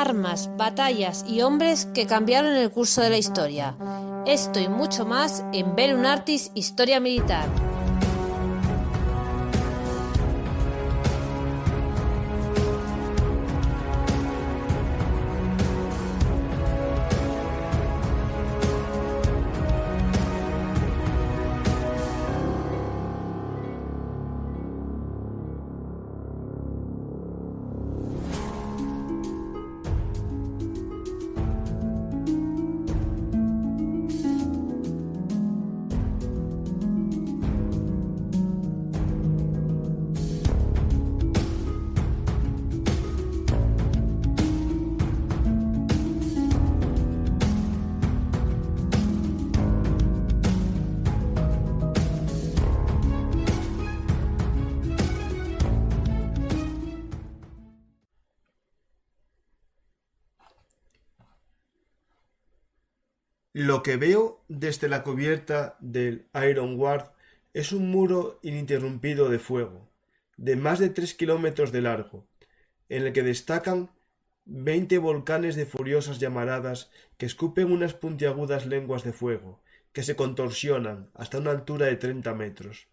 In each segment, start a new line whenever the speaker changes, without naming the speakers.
armas, batallas y hombres que cambiaron el curso de la historia. Esto y mucho más en Bellum Artis Historia Militar.
Lo que veo desde la cubierta del Iron Ward es un muro ininterrumpido de fuego, de más de 3 kilómetros de largo, en el que destacan 20 volcanes de furiosas llamaradas que escupen unas puntiagudas lenguas de fuego, que se contorsionan hasta una altura de 30 metros.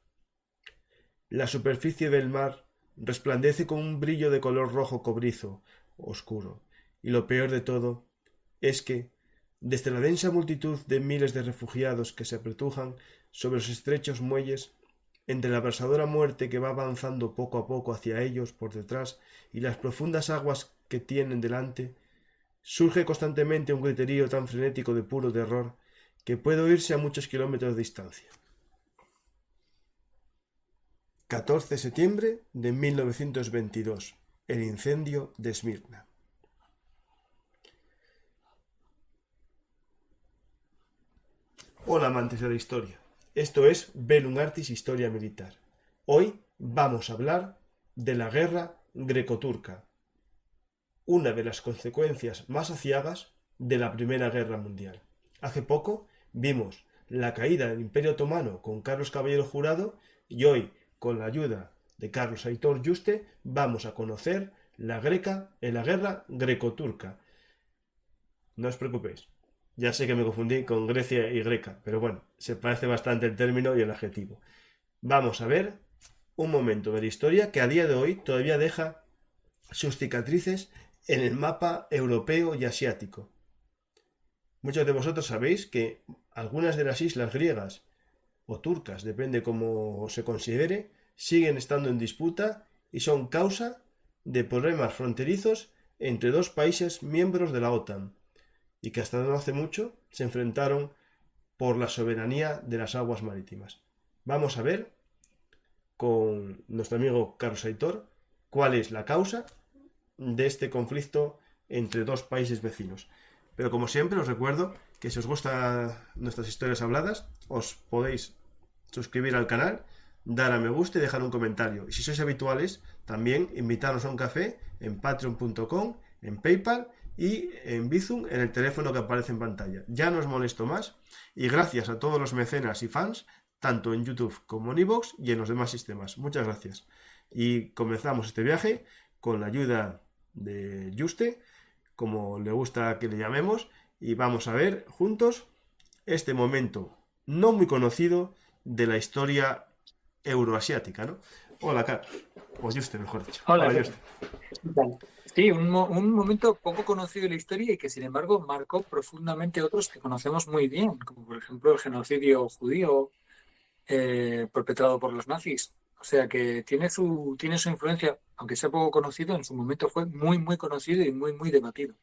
La superficie del mar resplandece con un brillo de color rojo cobrizo, oscuro, y lo peor de todo es que, desde la densa multitud de miles de refugiados que se apretujan sobre los estrechos muelles, entre la abrasadora muerte que va avanzando poco a poco hacia ellos por detrás y las profundas aguas que tienen delante, surge constantemente un griterío tan frenético de puro terror que puede oírse a muchos kilómetros de distancia. 14 de septiembre de 1922. El incendio de Esmirna. Hola amantes de la historia, esto es Bellum Artis Historia Militar. Hoy vamos a hablar de la guerra greco-turca, una de las consecuencias más aciagas de la Primera Guerra Mundial. Hace poco vimos la caída del Imperio Otomano con Carlos Caballero Jurado y hoy, con la ayuda de Carlos Aitor Yuste, vamos a conocer la guerra greco-turca. No os preocupéis. Ya sé que me confundí con Grecia y Greca, pero bueno, se parece bastante el término y el adjetivo. Vamos a ver un momento de la historia que a día de hoy todavía deja sus cicatrices en el mapa europeo y asiático. Muchos de vosotros sabéis que algunas de las islas griegas o turcas, depende cómo se considere, siguen estando en disputa y son causa de problemas fronterizos entre dos países miembros de la OTAN, y que hasta no hace mucho se enfrentaron por la soberanía de las aguas marítimas. Vamos a ver con nuestro amigo Carlos Aitor cuál es la causa de este conflicto entre dos países vecinos. Pero como siempre os recuerdo que si os gustan nuestras historias habladas, os podéis suscribir al canal, dar a me gusta y dejar un comentario. Y si sois habituales, también invitaros a un café en patreon.com, en PayPal y en Bizum en el teléfono que aparece en pantalla. Ya no os molesto más y gracias a todos los mecenas y fans, tanto en YouTube como en iVoox y en los demás sistemas. Muchas gracias. Y comenzamos este viaje con la ayuda de Juste, como le gusta que le llamemos, y vamos a ver juntos este momento no muy conocido de la historia euroasiática, ¿no? Hola, Carlos. O Juste, mejor dicho.
Hola,
Juste.
Sí, un momento poco conocido en la historia y que sin embargo marcó profundamente otros que conocemos muy bien, como por ejemplo el genocidio judío perpetrado por los nazis. O sea que tiene su influencia, aunque sea poco conocido, en su momento fue muy conocido y muy debatido.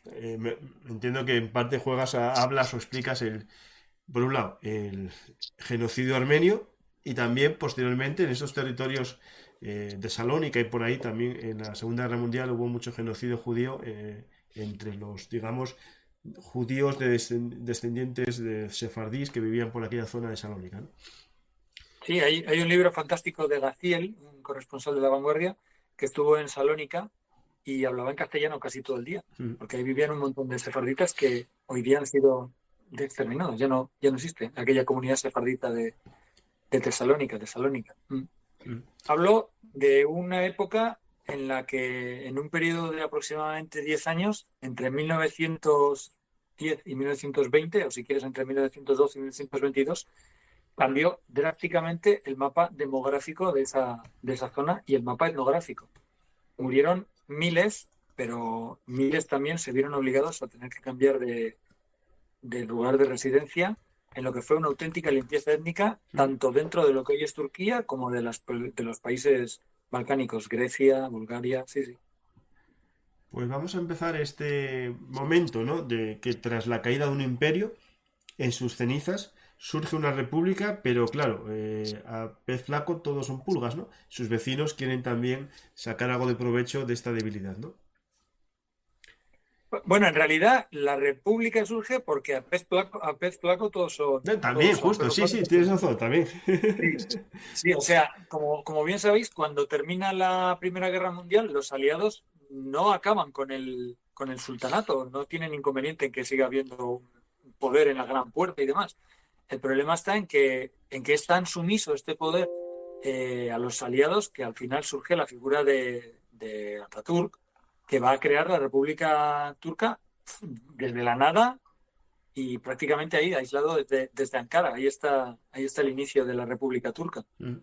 Entiendo que en parte hablas o explicas por un lado, el genocidio armenio y también posteriormente en esos territorios de Salónica y por ahí también en la Segunda Guerra Mundial hubo mucho genocidio judío entre los, digamos, judíos descendientes de sefardíes que vivían por aquella zona de Salónica, ¿no?
Sí, hay un libro fantástico de Gaziel, un corresponsal de La Vanguardia, que estuvo en Salónica y hablaba en castellano casi todo el día, porque ahí vivían un montón de sefarditas que hoy día han sido exterminados, ya no existe aquella comunidad sefardita de Tesalónica. Habló de una época en la que en un periodo de aproximadamente 10 años, entre 1910 y 1920, o si quieres entre 1912 y 1922, cambió drásticamente el mapa demográfico de esa zona y el mapa etnográfico. Murieron miles, pero miles también se vieron obligados a tener que cambiar de lugar de residencia en lo que fue una auténtica limpieza étnica, tanto dentro de lo que hoy es Turquía como de los países balcánicos, Grecia, Bulgaria, sí, sí.
Pues vamos a empezar este momento, ¿no? De que tras la caída de un imperio, en sus cenizas surge una república, pero claro, a pez flaco todos son pulgas, ¿no? Sus vecinos quieren también sacar algo de provecho de esta debilidad, ¿no?
Bueno, en realidad la república surge porque a pez flaco
También,
todos son
justo,
perros
sí, sí,
blancos.
tienes razón, también.
Sí, sí, o sea, como bien sabéis, cuando termina la Primera Guerra Mundial, los aliados no acaban con el sultanato, no tienen inconveniente en que siga habiendo un poder en la Gran Puerta y demás. El problema está en que es tan sumiso este poder a los aliados que al final surge la figura de Ataturk, que va a crear la República Turca desde la nada y prácticamente ahí, aislado desde Ankara. Ahí está el inicio de la República Turca.
Mm.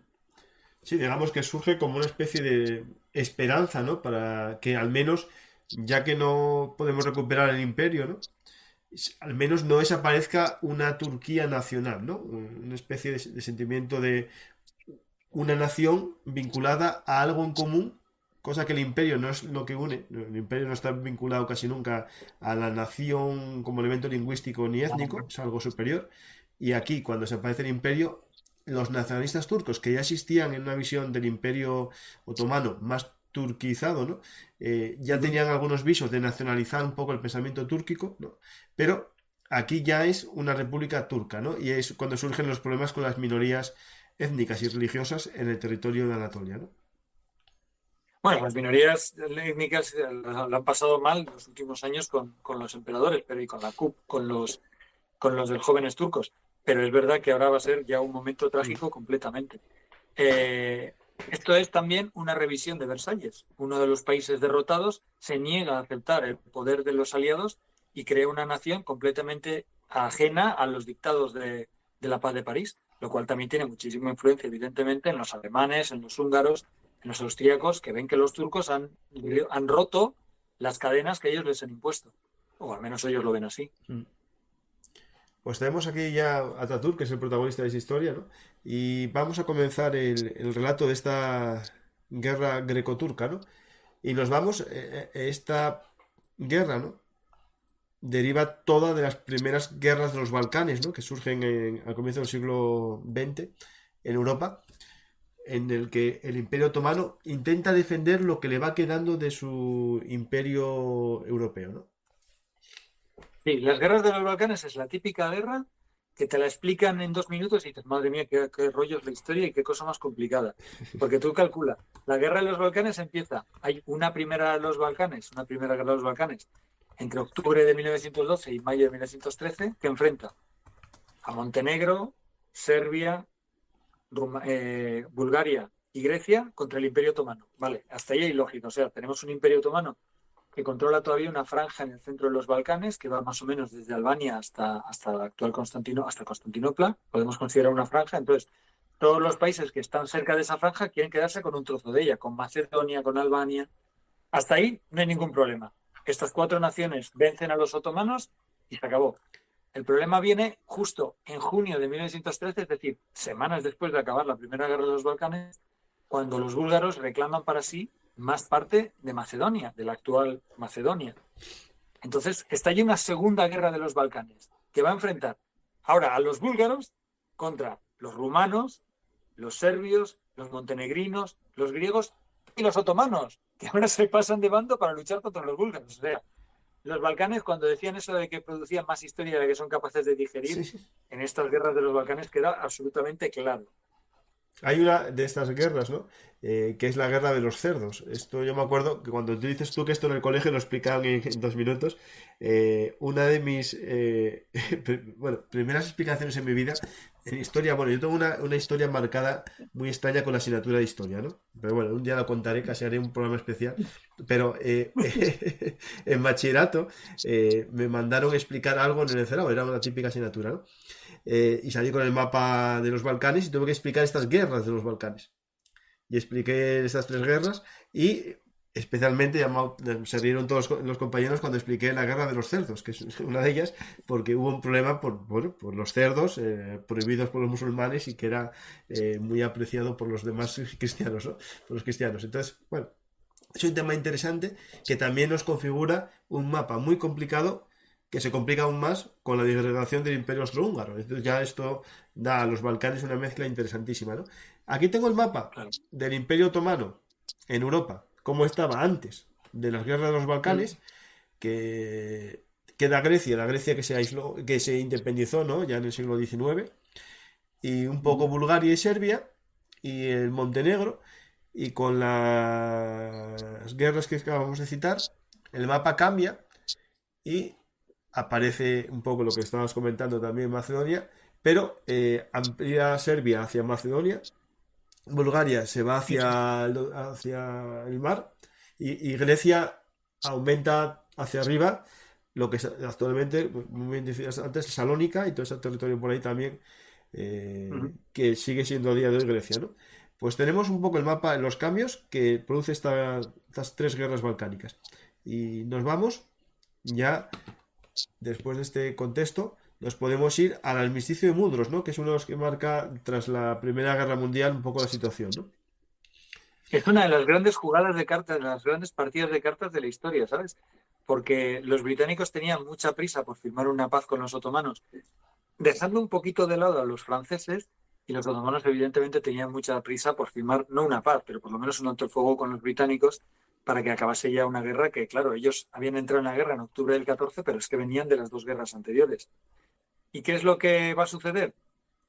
Sí, digamos que surge como una especie de esperanza, ¿no? Para que al menos, ya que no podemos recuperar el imperio, ¿no? Al menos no desaparezca una Turquía nacional, ¿no? Una especie de sentimiento de una nación vinculada a algo en común, cosa que el imperio no es lo que une. El imperio no está vinculado casi nunca a la nación como elemento lingüístico ni étnico, es algo superior. Y aquí, cuando se aparece el imperio, los nacionalistas turcos, que ya existían en una visión del imperio otomano más turquizado, ¿no? Ya tenían algunos visos de nacionalizar un poco el pensamiento túrquico, ¿no? Pero aquí ya es una república turca, ¿no? Y es cuando surgen los problemas con las minorías étnicas y religiosas en el territorio de Anatolia, ¿no?
Bueno, las minorías étnicas lo han pasado mal los últimos años con los emperadores, pero y con la KUP, con los de jóvenes turcos. Pero es verdad que ahora va a ser ya un momento trágico completamente. Eh, Esto es también una revisión de Versalles. Uno de los países derrotados se niega a aceptar el poder de los aliados y crea una nación completamente ajena a los dictados de la paz de París, lo cual también tiene muchísima influencia, evidentemente, en los alemanes, en los húngaros, en los austríacos, que ven que los turcos han roto las cadenas que ellos les han impuesto. O al menos ellos lo ven así.
Pues tenemos aquí ya a Ataturk, que es el protagonista de esa historia, ¿no? Y vamos a comenzar el relato de esta guerra greco-turca, ¿no? Y nos vamos, esta guerra, ¿no? Deriva toda de las primeras guerras de los Balcanes, ¿no? Que surgen al comienzo del siglo XX en Europa, en el que el Imperio Otomano intenta defender lo que le va quedando de su imperio europeo, ¿no?
Sí, las guerras de los Balcanes es la típica guerra que te la explican en 2 minutos y dices, madre mía, qué rollo es la historia y qué cosa más complicada. Porque tú calculas, la guerra de los Balcanes empieza, hay una primera de los Balcanes, una primera guerra de los Balcanes, entre octubre de 1912 y mayo de 1913, que enfrenta a Montenegro, Serbia, Bulgaria y Grecia contra el Imperio Otomano. Vale, hasta ahí hay lógica. O sea, tenemos un Imperio Otomano que controla todavía una franja en el centro de los Balcanes, que va más o menos desde Albania hasta la actual hasta Constantinopla. Podemos considerar una franja. Entonces, todos los países que están cerca de esa franja quieren quedarse con un trozo de ella, con Macedonia, con Albania. Hasta ahí no hay ningún problema. Estas 4 naciones vencen a los otomanos y se acabó. El problema viene justo en junio de 1913, es decir, semanas después de acabar la Primera Guerra de los Balcanes, cuando los búlgaros reclaman para sí más parte de Macedonia, de la actual Macedonia. Entonces, está allí una segunda guerra de los Balcanes, que va a enfrentar ahora a los búlgaros contra los rumanos, los serbios, los montenegrinos, los griegos y los otomanos, que ahora se pasan de bando para luchar contra los búlgaros. O sea, los Balcanes, cuando decían eso de que producían más historia de la que son capaces de digerir,
Sí.
en estas guerras de los Balcanes queda absolutamente claro.
Hay una de estas guerras, ¿no? que es la guerra de los cerdos. Esto yo me acuerdo que cuando tú dices tú que esto en el colegio lo explicaban en 2 minutos, una de mis bueno, primeras explicaciones en mi vida en historia, bueno, yo tengo una historia marcada muy extraña con la asignatura de historia, ¿no? Pero bueno, un día lo contaré, casi haré un programa especial. Pero en bachillerato me mandaron explicar algo en el CERAO, era una típica asignatura, ¿no? Y salí con el mapa de los Balcanes y tuve que explicar estas guerras de los Balcanes. Y expliqué estas 3 guerras y especialmente se rieron todos los compañeros cuando expliqué la guerra de los cerdos, que es una de ellas, porque hubo un problema por los cerdos prohibidos por los musulmanes y que era muy apreciado por los demás cristianos, ¿no? Por los cristianos. Entonces, bueno, es un tema interesante que también nos configura un mapa muy complicado que se complica aún más con la disgregación del Imperio Austrohúngaro. Entonces ya esto da a los Balcanes una mezcla interesantísima, ¿no? Aquí tengo el mapa
Claro.
del Imperio Otomano en Europa, cómo estaba antes de las guerras de los Balcanes, que queda Grecia, la Grecia que se aisló, que se independizó, ¿no? Ya en el siglo XIX, y un poco Bulgaria y Serbia, y el Montenegro, y con las guerras que acabamos de citar, el mapa cambia y aparece un poco lo que estábamos comentando también Macedonia, pero amplía Serbia hacia Macedonia, Bulgaria se va hacia el mar y Grecia aumenta hacia arriba lo que es actualmente, como bien decías antes, Salónica y todo ese territorio por ahí también, que sigue siendo a día de hoy Grecia, ¿no? Pues tenemos un poco el mapa, los cambios que produce estas 3 guerras balcánicas. Y nos vamos, ya después de este contexto, nos podemos ir al armisticio de Mudros, ¿no? Que es uno de los que marca, tras la Primera Guerra Mundial, un poco la situación, ¿no?
Es una de las grandes jugadas de cartas, de las grandes partidas de cartas de la historia, ¿sabes? Porque los británicos tenían mucha prisa por firmar una paz con los otomanos, dejando un poquito de lado a los franceses, y los otomanos evidentemente tenían mucha prisa por firmar, no una paz, pero por lo menos un alto el fuego con los británicos para que acabase ya una guerra que, claro, ellos habían entrado en la guerra en octubre del 14, pero es que venían de las 2 guerras anteriores. ¿Y qué es lo que va a suceder?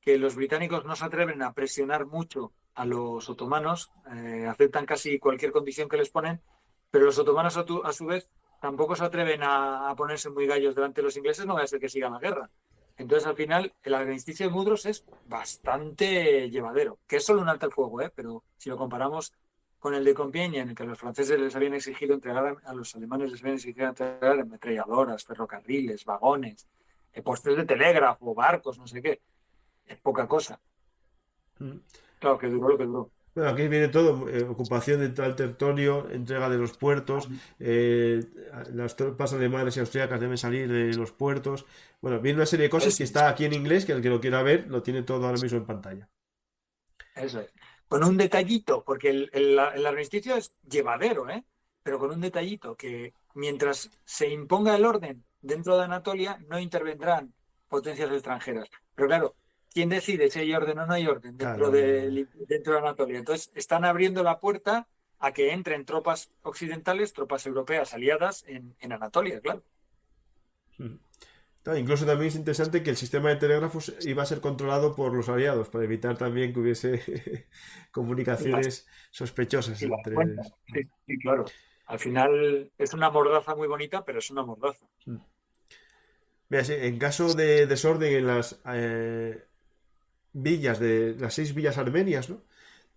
Que los británicos no se atreven a presionar mucho a los otomanos, aceptan casi cualquier condición que les ponen, pero los otomanos a su vez tampoco se atreven a ponerse muy gallos delante de los ingleses, no va a ser que sigan la guerra. Entonces, al final, el armisticio de Mudros es bastante llevadero, que es solo un alto el fuego, pero si lo comparamos con el de Compiègne, en el que a los franceses les habían exigido entregar, a los alemanes les habían exigido entregar ametralladoras, ferrocarriles, vagones, postes de telégrafo, barcos, no sé qué, es poca cosa. Claro, que duró lo que duró.
Bueno, aquí viene todo, ocupación de tal territorio, entrega de los puertos, las tropas alemanas y austríacas deben salir de los puertos. Bueno, viene una serie de cosas que está aquí en inglés, que el que lo quiera ver lo tiene todo ahora mismo en pantalla.
Eso es. Con un detallito, porque el armisticio es llevadero, pero con un detallito que mientras se imponga el orden dentro de Anatolia, no intervendrán potencias extranjeras. Pero claro, ¿quién decide si hay orden o no hay orden dentro de Anatolia? Entonces, están abriendo la puerta a que entren tropas occidentales, tropas europeas aliadas en Anatolia, claro.
Incluso también es interesante que el sistema de telégrafos iba a ser controlado por los aliados para evitar también que hubiese comunicaciones sospechosas entre...
Sí, claro. Al final es una mordaza muy bonita, pero es una mordaza.
Mira, sí, en caso de desorden en las villas, de las 6 villas armenias, ¿no?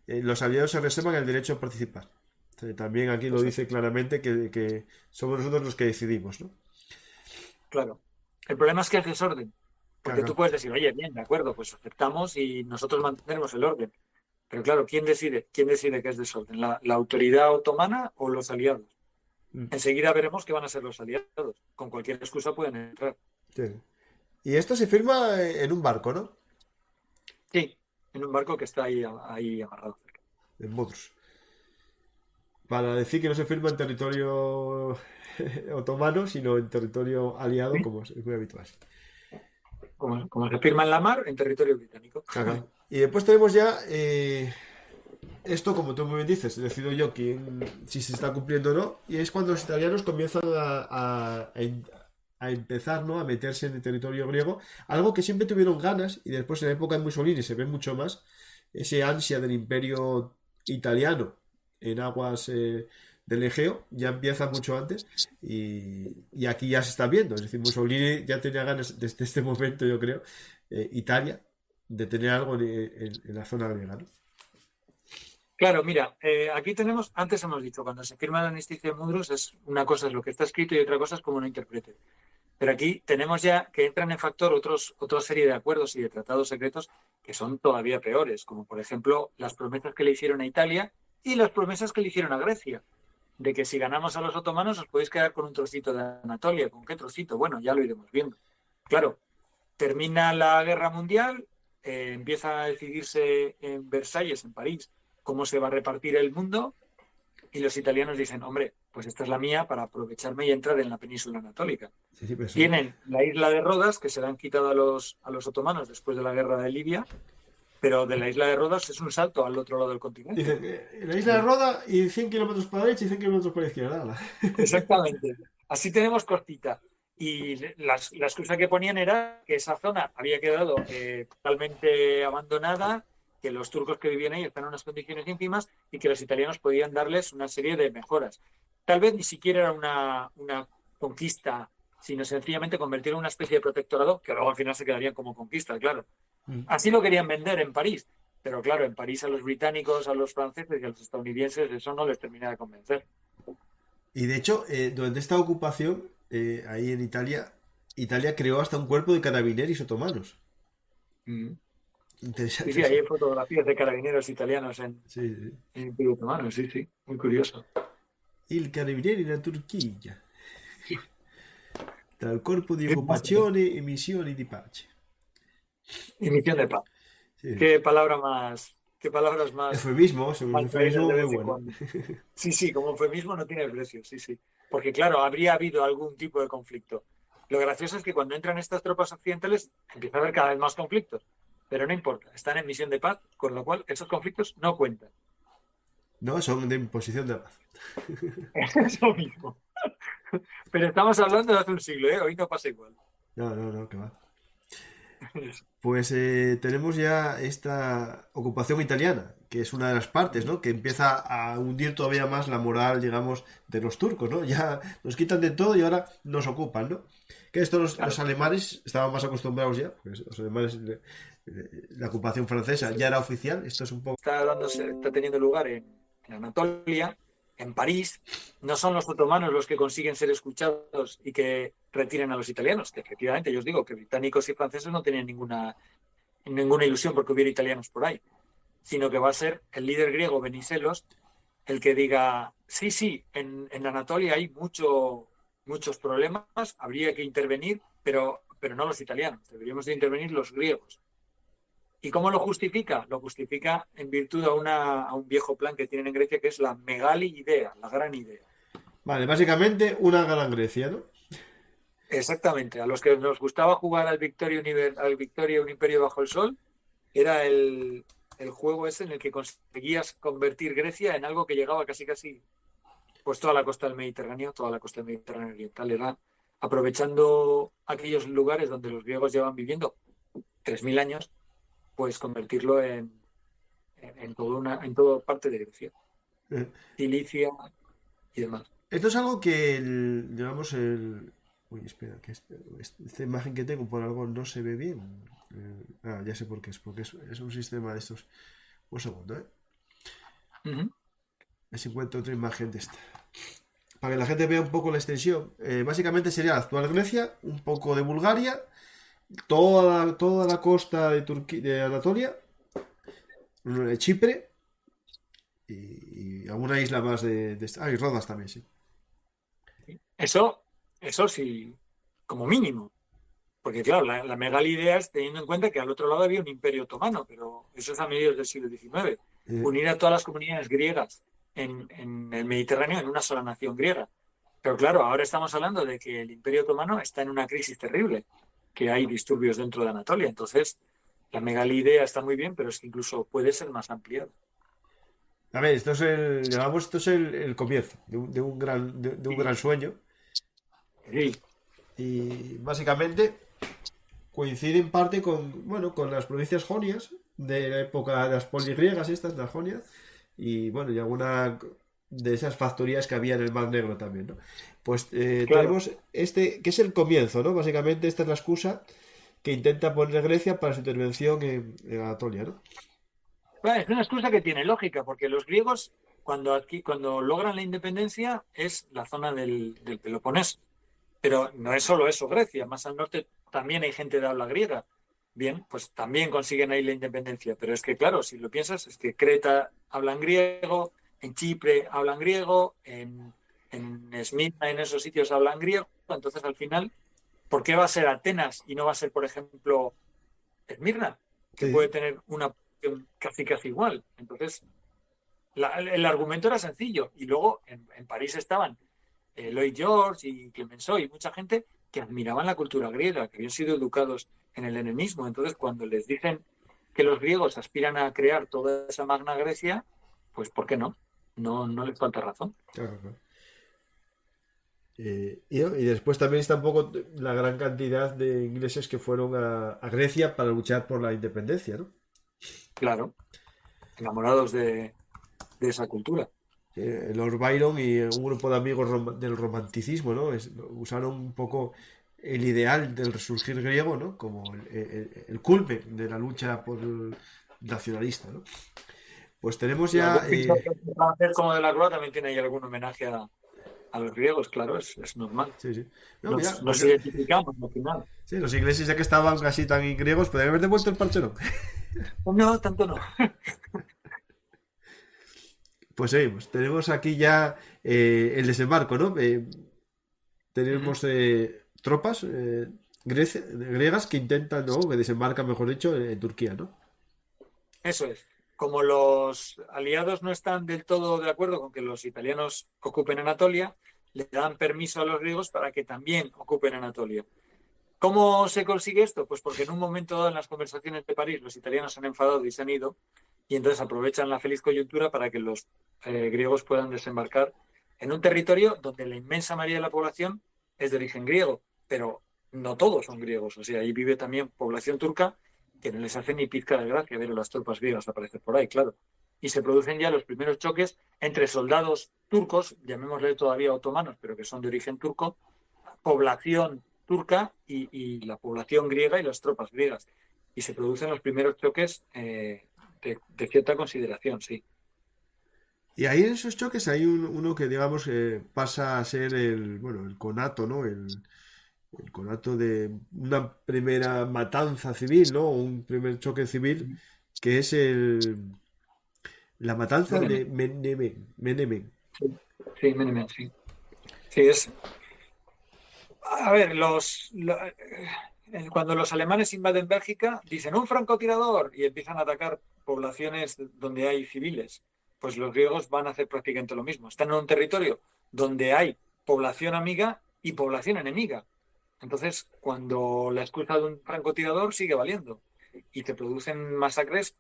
Los aliados se reservan el derecho a participar. También aquí lo dice claramente que somos nosotros los que decidimos, ¿no?
Claro. El problema es que es desorden. Porque
Claro.
tú puedes decir, oye, bien, de acuerdo, pues aceptamos y nosotros mantenemos el orden. Pero claro, ¿quién decide? ¿Quién decide que es desorden? ¿La autoridad otomana o los aliados? Enseguida veremos que van a ser los aliados. Con cualquier excusa pueden entrar.
Sí. Y esto se firma en un barco, ¿no?
Sí, en un barco que está ahí amarrado.
En Mudros. Para decir que no se firma en territorio otomano, sino en territorio aliado,
¿Sí?
como es muy habitual.
Como se firma en la mar, en territorio británico.
Claro. Y después tenemos ya esto, como tú muy bien dices, decido yo si se está cumpliendo o no, y es cuando los italianos comienzan a empezar, ¿no?, a meterse en el territorio griego, algo que siempre tuvieron ganas, y después en la época de Mussolini se ve mucho más, ese ansia del imperio italiano en aguas del Egeo, ya empieza mucho antes y aquí ya se está viendo. Es decir, Mussolini ya tenía ganas desde este momento, yo creo, Italia, de tener algo en la zona griega, ¿no?
Claro, mira, aquí tenemos, antes hemos dicho, cuando se firma el armisticio de Mudros, una cosa es lo que está escrito y otra cosa es cómo lo interprete. Pero aquí tenemos ya que entran en factor otra serie de acuerdos y de tratados secretos que son todavía peores, como por ejemplo las promesas que le hicieron a Italia y las promesas que le hicieron a Grecia, de que si ganamos a los otomanos os podéis quedar con un trocito de Anatolia. ¿Con qué trocito? Bueno, ya lo iremos viendo. Claro, termina la guerra mundial, empieza a decidirse en Versalles, en París, cómo se va a repartir el mundo y los italianos dicen, hombre, pues esta es la mía para aprovecharme y entrar en la península anatólica.
Sí, pero
Tienen la isla de Rodas, que se la han quitado a los otomanos después de la guerra de Libia, pero de la isla de Rodas es un salto al otro lado del continente.
dicen, en la isla de Roda y 100 kilómetros para la derecha y 100 kilómetros para la izquierda. Ala.
Exactamente. Así tenemos costita. Y la excusa que ponían era que esa zona había quedado totalmente abandonada, que los turcos que vivían ahí están en unas condiciones ínfimas y que los italianos podían darles una serie de mejoras. Tal vez ni siquiera era una conquista, sino sencillamente convertirlo en una especie de protectorado, que luego al final se quedarían como conquista, claro. Así lo querían vender en París, pero claro, en París a los británicos, a los franceses y a los estadounidenses eso no les termina de convencer.
Y de hecho, durante esta ocupación, ahí en Italia creó hasta un cuerpo de carabineros otomanos.
Mm.
Interesante.
Sí, sí, hay fotografías de carabineros italianos en
Sí, sí.
Imperio Otomano, sí, sí, muy curioso.
Il carabinieri in Turchia. Tra il corpo di occupazione e missioni di pace.
Y misión de paz.
Sí.
Qué palabras más
Eufemismo, es un
mal traídas
eufemismo
de
muy
vez en
bueno.
cuando. Sí, sí, como eufemismo no tiene precio, sí, sí. Porque claro, habría habido algún tipo de conflicto. Lo gracioso es que cuando entran estas tropas occidentales empieza a haber cada vez más conflictos. Pero no importa, están en misión de paz, con lo cual esos conflictos no cuentan.
No, son de imposición de paz.
Es lo mismo. Pero estamos hablando de hace un siglo, ¿eh? Hoy no pasa igual.
No, que va. Pues tenemos ya esta ocupación italiana, que es una de las partes, ¿no? Que empieza a hundir todavía más la moral, digamos, de los turcos, ¿no? Ya nos quitan de todo y ahora nos ocupan, ¿no? Que esto los alemanes estaban más acostumbrados ya, pues los alemanes, la ocupación francesa ya era oficial, esto es un poco...
Está teniendo lugar en Anatolia, en París. No son los otomanos los que consiguen ser escuchados y que retiren a los italianos, que efectivamente yo os digo que británicos y franceses no tenían ninguna ilusión porque hubiera italianos por ahí, sino que va a ser el líder griego Venizelos el que diga, sí, en Anatolia hay muchos problemas, habría que intervenir, pero no los italianos, deberíamos de intervenir los griegos. ¿Y cómo lo justifica? Lo justifica en virtud a un viejo plan que tienen en Grecia, que es la megali idea, la gran idea.
Vale, básicamente una gran Grecia, ¿no?
Exactamente. A los que nos gustaba jugar al Victoria, un imperio bajo el sol, era el juego ese en el que conseguías convertir Grecia en algo que llegaba casi pues toda la costa del Mediterráneo, toda la costa del Mediterráneo oriental. Era aprovechando aquellos lugares donde los griegos llevan viviendo 3.000 años, pues convertirlo en toda parte de Grecia, Cilicia y demás.
Esto es algo que, digamos, Uy, espera, que esta imagen que tengo por algo no se ve bien. Ya sé por qué es, porque es un sistema de estos. Un segundo, ¿eh? A ver si encuentro otra imagen de esta. Para que la gente vea un poco la extensión. Básicamente sería la actual Grecia, un poco de Bulgaria, toda la costa de Anatolia, Chipre y alguna isla más de esta. Y Rodas también, sí.
Eso sí, como mínimo. Porque claro, la megali idea es teniendo en cuenta que al otro lado había un imperio otomano, pero eso es a mediados del siglo XIX. Unir a todas las comunidades griegas en el Mediterráneo en una sola nación griega. Pero claro, ahora estamos hablando de que el imperio otomano está en una crisis terrible, que hay disturbios dentro de Anatolia. Entonces, la megali idea está muy bien, pero es que incluso puede ser más ampliada.
A ver, esto es el comienzo de un gran sueño.
Sí.
Y básicamente coincide en parte con las provincias jonias de la época de las poligriegas estas, las jonias, y bueno, y alguna de esas factorías que había en el Mar Negro también, ¿no? Pues
Claro.
tenemos este, que es el comienzo, ¿no? Básicamente esta es la excusa que intenta poner Grecia para su intervención en Anatolia, ¿no?
Bueno, es una excusa que tiene lógica, porque los griegos, cuando logran la independencia, es la zona del Peloponeso. Pero no es solo eso, Grecia. Más al norte también hay gente de habla griega. Bien, pues también consiguen ahí la independencia. Pero es que, claro, si lo piensas, es que Creta hablan griego, en Chipre hablan griego, en Esmirna, en esos sitios hablan griego. Entonces, al final, ¿por qué va a ser Atenas y no va a ser, por ejemplo, Esmirna, que
Sí,
puede tener una posición casi casi igual? Entonces, el argumento era sencillo. Y luego en París estaban Lloyd George y Clemenceau y mucha gente que admiraban la cultura griega, que habían sido educados en el helenismo. Entonces, cuando les dicen que los griegos aspiran a crear toda esa Magna Grecia, pues ¿por qué no? No, no les falta razón.
claro, claro. Y después también está un poco la gran cantidad de ingleses que fueron a Grecia para luchar por la independencia, ¿no?
Claro, enamorados de esa cultura.
Lord Byron y un grupo de amigos del romanticismo, ¿no? Usaron un poco el ideal del resurgir griego, ¿no? Como el culmen de la lucha por el nacionalista, ¿no? Pues tenemos
Y
ya...
algún pintor francés como de la Rúa también tiene ahí algún homenaje a los griegos, claro, es normal.
sí, sí. No, mira,
Nos identificamos al final.
sí, los ingleses ya que estaban casi tan griegos, podrían haber devuelto el Parcherón.
No, tanto no.
Pues seguimos. Tenemos aquí ya el desembarco, ¿no?
Ujú.
Tenemos tropas griegas que intentan, ¿no? Que desembarcan, mejor dicho, en Turquía, ¿no?
Eso es. Como los aliados no están del todo de acuerdo con que los italianos ocupen Anatolia, le dan permiso a los griegos para que también ocupen Anatolia. ¿Cómo se consigue esto? Pues porque en un momento dado en las conversaciones de París los italianos se han enfadado y se han ido, y entonces aprovechan la feliz coyuntura para que los griegos puedan desembarcar en un territorio donde la inmensa mayoría de la población es de origen griego, pero no todos son griegos. O sea, ahí vive también población turca que no les hace ni pizca de gracia ver a las tropas griegas aparecer por ahí, claro. Y se producen ya los primeros choques entre soldados turcos, llamémosle todavía otomanos, pero que son de origen turco, población turca y la población griega y las tropas griegas. Y se producen los primeros choques de cierta consideración, sí.
Y ahí en esos choques hay uno que, digamos, pasa a ser bueno, el conato, ¿no? El conato de una primera matanza civil, ¿no? Un primer choque civil, que es la matanza de
Menemen.
Menemen. Menemen.
Sí, sí, Menemen, sí. Sí, es. A ver, cuando los alemanes invaden Bélgica, dicen un francotirador y empiezan a atacar poblaciones donde hay civiles. Pues los griegos van a hacer prácticamente lo mismo. Están en un territorio donde hay población amiga y población enemiga. Entonces, cuando la excusa de un francotirador sigue valiendo y te producen masacres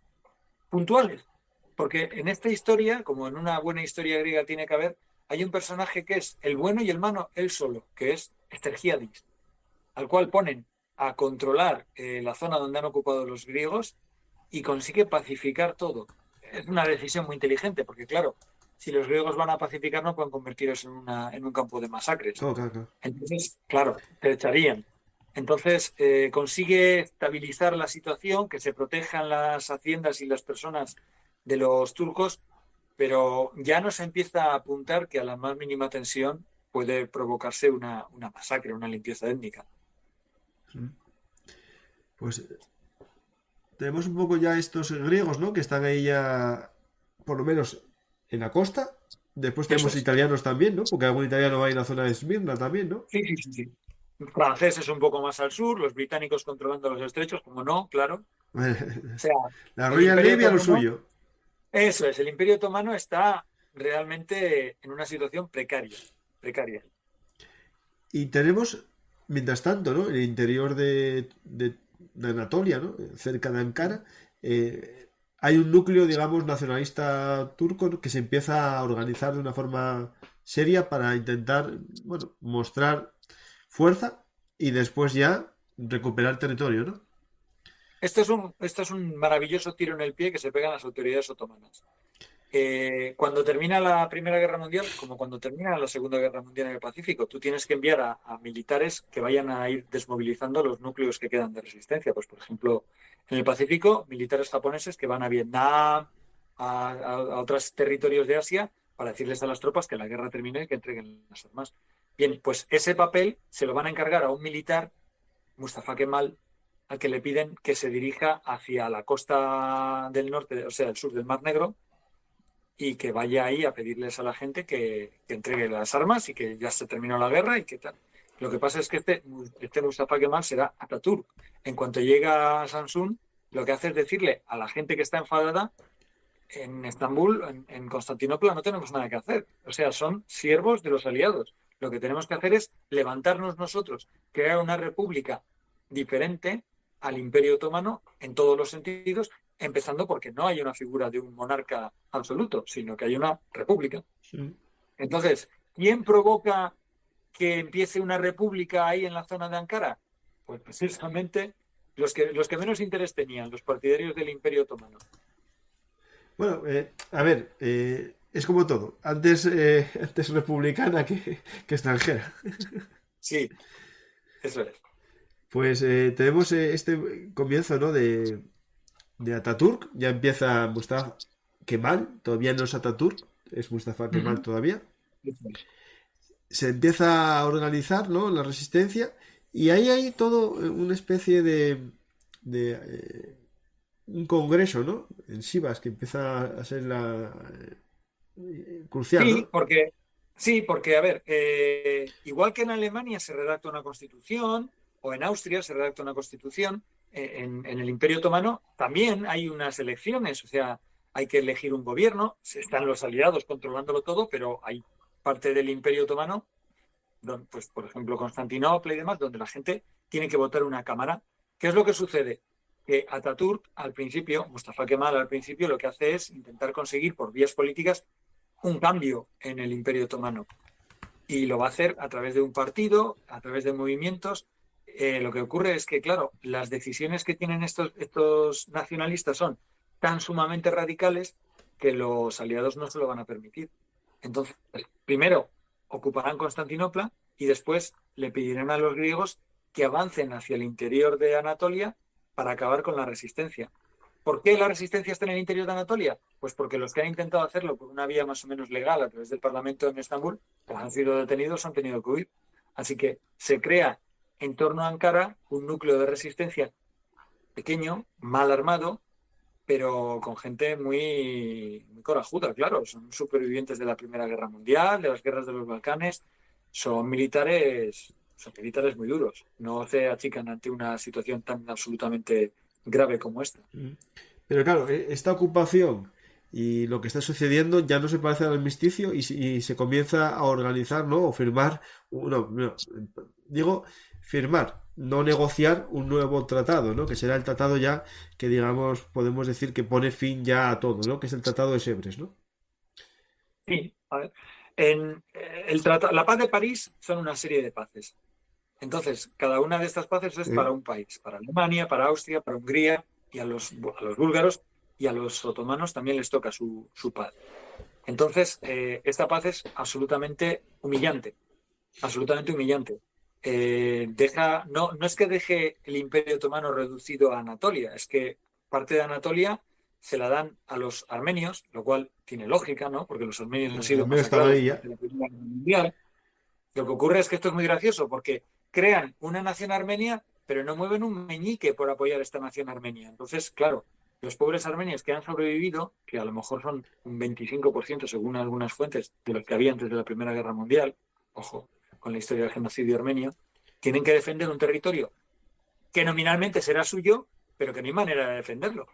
puntuales. Porque en esta historia, como en una buena historia griega tiene que haber, hay un personaje que es el bueno y el malo él solo, que es Estergíadis, al cual ponen a controlar la zona donde han ocupado los griegos y consigue pacificar todo. Es una decisión muy inteligente, porque claro, si los griegos van a pacificar no pueden convertirse en un campo de masacres.
Claro, claro, claro.
Entonces, claro, te echarían. Entonces, consigue estabilizar la situación, que se protejan las haciendas y las personas de los turcos, pero ya nos empieza a apuntar que a la más mínima tensión puede provocarse una masacre, una limpieza étnica.
Pues tenemos un poco ya estos griegos, ¿no? Que están ahí ya, por lo menos, en la costa. Después
Eso
tenemos
es.
italianos también, ¿no? Porque algún italiano va en la zona de Esmirna también, ¿no?
Sí, sí, sí, sí. Franceses un poco más al sur, los británicos controlando los estrechos, como no, claro. O sea,
La
el
Royal
Imperio
Navy a lo
Otomano,
suyo.
eso es, el Imperio Otomano está realmente en una situación precaria, precaria.
Y tenemos, mientras tanto, ¿no? En el interior de Anatolia, ¿no? Cerca de Ankara, hay un núcleo, digamos, nacionalista turco, ¿no? Que se empieza a organizar de una forma seria para intentar, bueno, mostrar fuerza y después ya recuperar territorio, ¿no?
Esto es un maravilloso tiro en el pie que se pegan las autoridades otomanas. Cuando termina la Primera Guerra Mundial, como cuando termina la Segunda Guerra Mundial en el Pacífico, tú tienes que enviar a militares que vayan a ir desmovilizando los núcleos que quedan de resistencia. Pues, por ejemplo, en el Pacífico, militares japoneses que van a Vietnam, a otros territorios de Asia, para decirles a las tropas que la guerra termine y que entreguen las armas. Bien, pues ese papel se lo van a encargar a un militar, Mustafa Kemal, al que le piden que se dirija hacia la costa del norte, o sea, el sur del Mar Negro, y que vaya ahí a pedirles a la gente que entregue las armas y que ya se terminó la guerra y que tal. Lo que pasa es que este Mustafa Kemal será Atatürk. En cuanto llega a Samsun, lo que hace es decirle a la gente que está enfadada, en Estambul, en Constantinopla, no tenemos nada que hacer. O sea, son siervos de los aliados. Lo que tenemos que hacer es levantarnos nosotros, crear una república diferente al Imperio Otomano en todos los sentidos, empezando porque no hay una figura de un monarca absoluto, sino que hay una república.
Sí.
Entonces, ¿quién provoca que empiece una república ahí en la zona de Ankara? Pues precisamente los que menos interés tenían, los partidarios del Imperio Otomano.
Bueno, a ver, es como todo. Antes republicana que extranjera.
Sí, eso es.
Pues tenemos este comienzo, ¿no? De Ataturk. Ya empieza Mustafa Kemal. Todavía no es Ataturk. Es Mustafa Kemal
Ujú.
todavía. Se empieza a organizar, ¿no? La resistencia. Y ahí hay todo una especie de un congreso, ¿no? En Sivas, que empieza a ser crucial,
Sí,
¿no?
porque, a ver, igual que en Alemania se redacta una constitución, o en Austria se redacta una constitución, en el Imperio Otomano también hay unas elecciones, o sea, hay que elegir un gobierno, están los aliados controlándolo todo, pero hay parte del Imperio Otomano, pues, por ejemplo, Constantinopla y demás, donde la gente tiene que votar una cámara. ¿Qué es lo que sucede? Que Atatürk, al principio, Mustafa Kemal al principio, lo que hace es intentar conseguir por vías políticas un cambio en el Imperio Otomano. Y lo va a hacer a través de un partido, a través de movimientos. Lo que ocurre es que, claro, las decisiones que tienen estos nacionalistas son tan sumamente radicales que los aliados no se lo van a permitir. Entonces, primero ocuparán Constantinopla y después le pedirán a los griegos que avancen hacia el interior de Anatolia para acabar con la resistencia. ¿Por qué la resistencia está en el interior de Anatolia? Pues porque los que han intentado hacerlo por una vía más o menos legal a través del Parlamento en Estambul, pues han sido detenidos, han tenido que huir. Así que se crea en torno a Ankara un núcleo de resistencia pequeño, mal armado, pero con gente muy, muy corajuda, claro. Son supervivientes de la Primera Guerra Mundial, de las guerras de los Balcanes. Son militares muy duros. No se achican ante una situación tan absolutamente grave como esta.
Pero claro, esta ocupación y lo que está sucediendo ya no se parece al armisticio y se comienza a organizar, ¿no? O firmar, digo, firmar, no negociar un nuevo tratado, ¿no? Que será el tratado ya que, digamos, podemos decir que pone fin ya a todo, ¿no? Que es el Tratado de Sèvres, ¿no?
Sí, a ver. La paz de París son una serie de paces. Entonces, cada una de estas paces es para
Eh,
un país, para Alemania, para Austria, para Hungría y a los búlgaros y a los otomanos también les toca su paz. Entonces, esta paz es absolutamente humillante, absolutamente humillante. No es que deje el Imperio Otomano reducido a Anatolia, es que parte de Anatolia se la dan a los armenios, lo cual tiene lógica, ¿no? Porque los armenios han
al
sido
menos están
masacrados
ahí ya.
durante la Primera Guerra Mundial. Lo que ocurre es que esto es muy gracioso porque crean una nación armenia, pero no mueven un meñique por apoyar esta nación armenia. Entonces, claro, los pobres armenios que han sobrevivido, que a lo mejor son un 25% según algunas fuentes de los que había antes de la Primera Guerra Mundial, ojo, con la historia del genocidio armenio, tienen que defender un territorio que nominalmente será suyo, pero que no hay manera de defenderlo.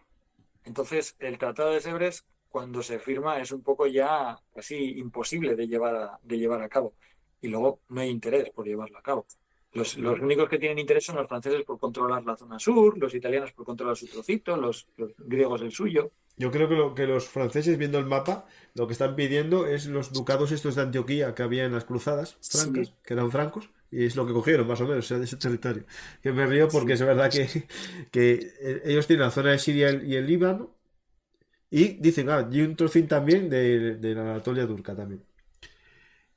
Entonces, el Tratado de Sèvres, cuando se firma, es un poco ya casi imposible de llevar a cabo. Y luego no hay interés por llevarlo a cabo. Los únicos que tienen interés son los franceses por controlar la zona sur, los italianos por controlar su trocito, los griegos el suyo.
Yo creo que los franceses, viendo el mapa, lo que están pidiendo es los ducados estos de Antioquía que había en las cruzadas
Sí,
francas, que eran francos, y es lo que cogieron, más o menos, o sea, de ese territorio. Que me río porque
sí,
es verdad que ellos tienen la zona de Siria y el Líbano, Y dicen, y un trocín también de la Anatolia turca también.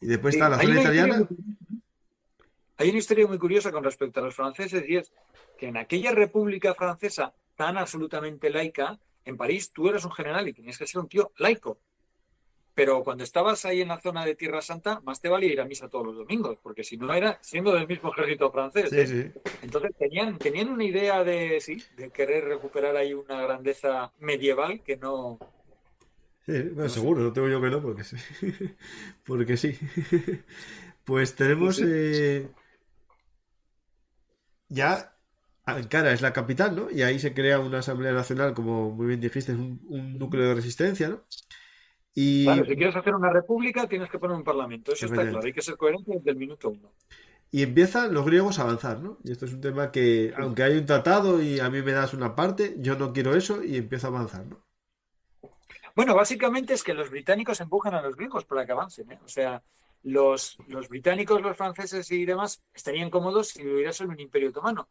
Y después está
Sí,
la zona italiana.
hay una historia muy curiosa con respecto a los franceses y es que en aquella República Francesa tan absolutamente laica, en París tú eras un general y tenías que ser un tío laico. Pero cuando estabas ahí en la zona de Tierra Santa, más te valía ir a misa todos los domingos, porque si no era siendo del mismo ejército francés,
Sí,
¿eh?
sí.
Entonces tenían una idea de, sí, de querer recuperar ahí una grandeza medieval
Sí,
que
bueno,
no sé.
seguro, no tengo yo que no, porque sí. Porque sí. Pues
Sí,
tenemos
sí.
ya Ankara es la capital, ¿no? Y ahí se crea una asamblea nacional, como muy bien dijiste, es un núcleo de resistencia, ¿no?
Claro,
Y
si quieres hacer una república, tienes que poner un parlamento. Eso está claro.
efectivamente.
Hay que ser coherente desde el minuto uno.
Y empiezan los griegos a avanzar, ¿no? Y esto es un tema que,
Sí.
aunque hay un tratado y a mí me das una parte, yo no quiero eso y empiezo a avanzar, ¿no?
Bueno, básicamente es que los británicos empujan a los griegos para que avancen, ¿eh? O sea, los británicos, los franceses y demás estarían cómodos si hubiera solo un imperio otomano,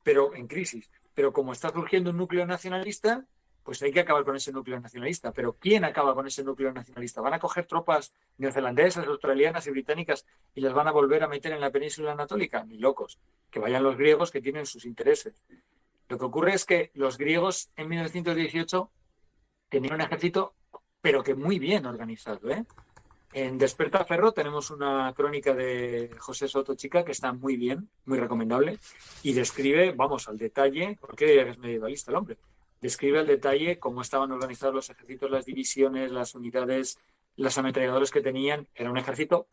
pero en crisis. Pero como está surgiendo un núcleo nacionalista, pues hay que acabar con ese núcleo nacionalista. Pero ¿quién acaba con ese núcleo nacionalista? ¿Van a coger tropas neozelandesas, australianas y británicas y las van a volver a meter en la península anatólica? Ni locos. Que vayan los griegos que tienen sus intereses. Lo que ocurre es que los griegos en 1918 tenían un ejército, pero que muy bien organizado, ¿eh? En Despertaferro tenemos una crónica de José Soto Chica que está muy bien, muy recomendable, y describe, vamos, al detalle, porque diría que es medievalista el hombre, describe al detalle cómo estaban organizados los ejércitos, las divisiones, las unidades, las ametralladoras que tenían. Era un ejército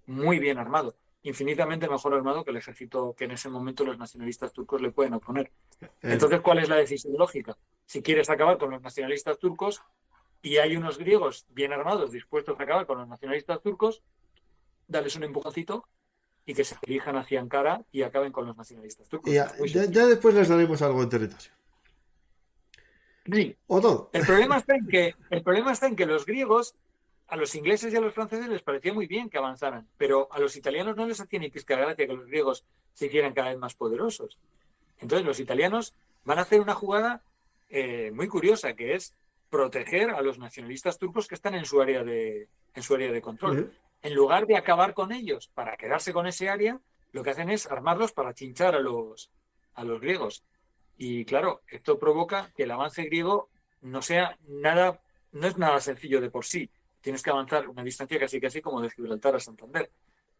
muy bien armado, infinitamente mejor armado que el ejército que en ese momento los nacionalistas turcos le pueden oponer.
El-
Entonces, ¿cuál es la decisión lógica? Si quieres acabar con los nacionalistas turcos, y hay unos griegos bien armados dispuestos a acabar con los nacionalistas turcos, darles un empujoncito y que se dirijan hacia Ankara y acaben con los nacionalistas
y
turcos.
ya,
Muy
ya
sencillo.
después les daremos algo de territorio.
Sí,
O todo.
el problema está en que los griegos, a los ingleses y a los franceses les parecía muy bien que avanzaran, pero a los italianos no les hacía ni pizca de gracia que los griegos se hicieran cada vez más poderosos. Entonces los italianos van a hacer una jugada muy curiosa, que es proteger a los nacionalistas turcos que están en su área de control. En lugar de acabar con ellos para quedarse con ese área, lo que hacen es armarlos para chinchar a los griegos. Y claro, esto provoca que el avance griego no sea nada, no es nada sencillo de por sí. Tienes que avanzar una distancia casi casi como de Gibraltar a Santander.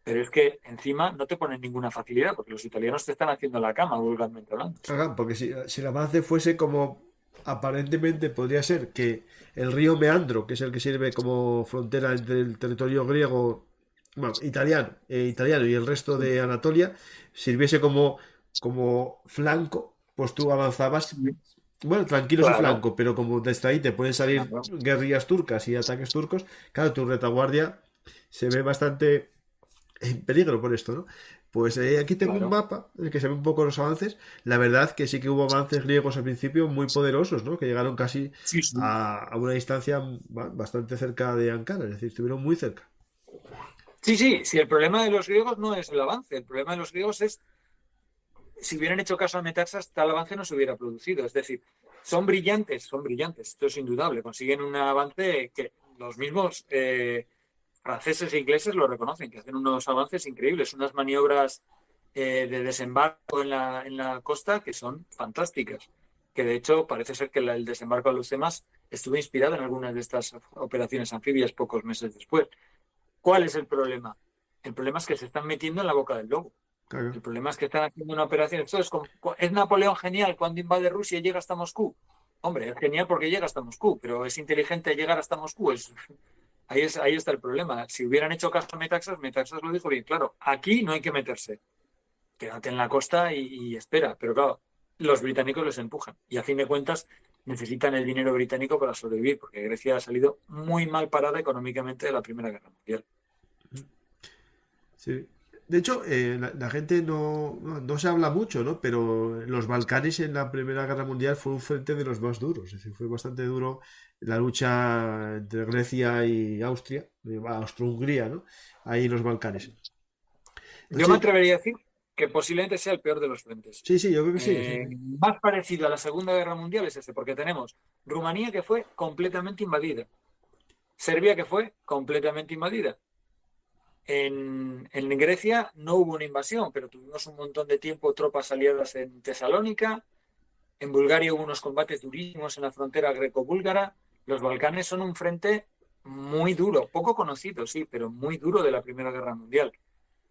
Pero es que encima no te ponen ninguna facilidad, porque los italianos te están haciendo la cama, vulgarmente hablando.
Ajá, porque si el avance fuese como aparentemente podría ser que el río Meandro, que es el que sirve como frontera entre el territorio griego, bueno, italiano y el resto de Anatolia, sirviese como flanco, pues tú avanzabas, bueno, tranquilo su
Claro,
flanco, pero como desde ahí te pueden salir
claro,
guerrillas turcas y ataques turcos, claro, tu retaguardia se ve bastante en peligro por esto, ¿no? Pues aquí tengo un
claro.
mapa en el que se ven un poco los avances. La verdad que sí que hubo avances griegos al principio muy poderosos, ¿no? Que llegaron casi
Sí, sí.
a una distancia bastante cerca de Ankara, es decir, estuvieron muy cerca.
Sí, sí, sí, el problema de los griegos no es el avance, el problema de los griegos es si hubieran hecho caso a Metaxas, tal avance no se hubiera producido. Es decir, son brillantes, esto es indudable. Consiguen un avance que los mismos franceses e ingleses lo reconocen, que hacen unos avances increíbles, unas maniobras de desembarco en la costa que son fantásticas. Que de hecho parece ser que el desembarco de los demás estuvo inspirado en algunas de estas operaciones anfibias pocos meses después. ¿Cuál es el problema? El problema es que se están metiendo en la boca del lobo.
Claro.
El problema es que están haciendo una operación. Esto es Napoleón genial cuando invade Rusia y llega hasta Moscú. Hombre, es genial porque llega hasta Moscú, pero es inteligente llegar hasta Moscú. Ahí está el problema. Si hubieran hecho caso a Metaxas, Metaxas lo dijo bien claro. Aquí no hay que meterse. Quédate en la costa y espera. Pero claro, los británicos les empujan. Y a fin de cuentas necesitan el dinero británico para sobrevivir, porque Grecia ha salido muy mal parada económicamente de la Primera Guerra Mundial.
Sí. De hecho, la gente no se habla mucho, ¿no? Pero los Balcanes en la Primera Guerra Mundial fue un frente de los más duros. Es decir, fue bastante duro la lucha entre Grecia y Austria, Austro-Hungría, ¿no? Ahí en los Balcanes.
Yo me
Entonces,
atrevería a decir que posiblemente sea el peor de los frentes.
Sí, sí, yo creo que sí. Sí.
Más parecido a la Segunda Guerra Mundial es ese, porque tenemos Rumanía, que fue completamente invadida, Serbia, que fue completamente invadida. En Grecia no hubo una invasión, pero tuvimos un montón de tiempo tropas aliadas en Tesalónica. En Bulgaria hubo unos combates durísimos en la frontera greco-búlgara. Los Balcanes son un frente muy duro, poco conocido, sí, pero muy duro de la Primera Guerra Mundial.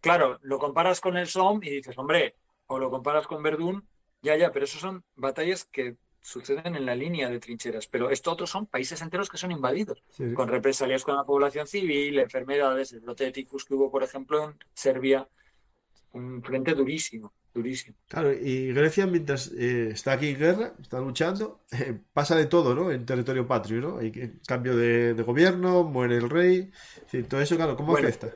Claro, lo comparas con el Somme y dices, hombre, o lo comparas con Verdún, ya, pero esos son batallas que suceden en la línea de trincheras. Pero estos otros son países enteros que son invadidos,
Sí, sí.
con represalias con la población civil, enfermedades, el brote de tifus que hubo, por ejemplo, en Serbia, un frente durísimo, durísimo.
Claro, y Grecia, mientras está aquí en guerra, está luchando, pasa de todo, ¿no? En territorio patrio, ¿no? Hay cambio de gobierno, muere el rey, sí, todo eso, claro, ¿cómo
Bueno,
afecta?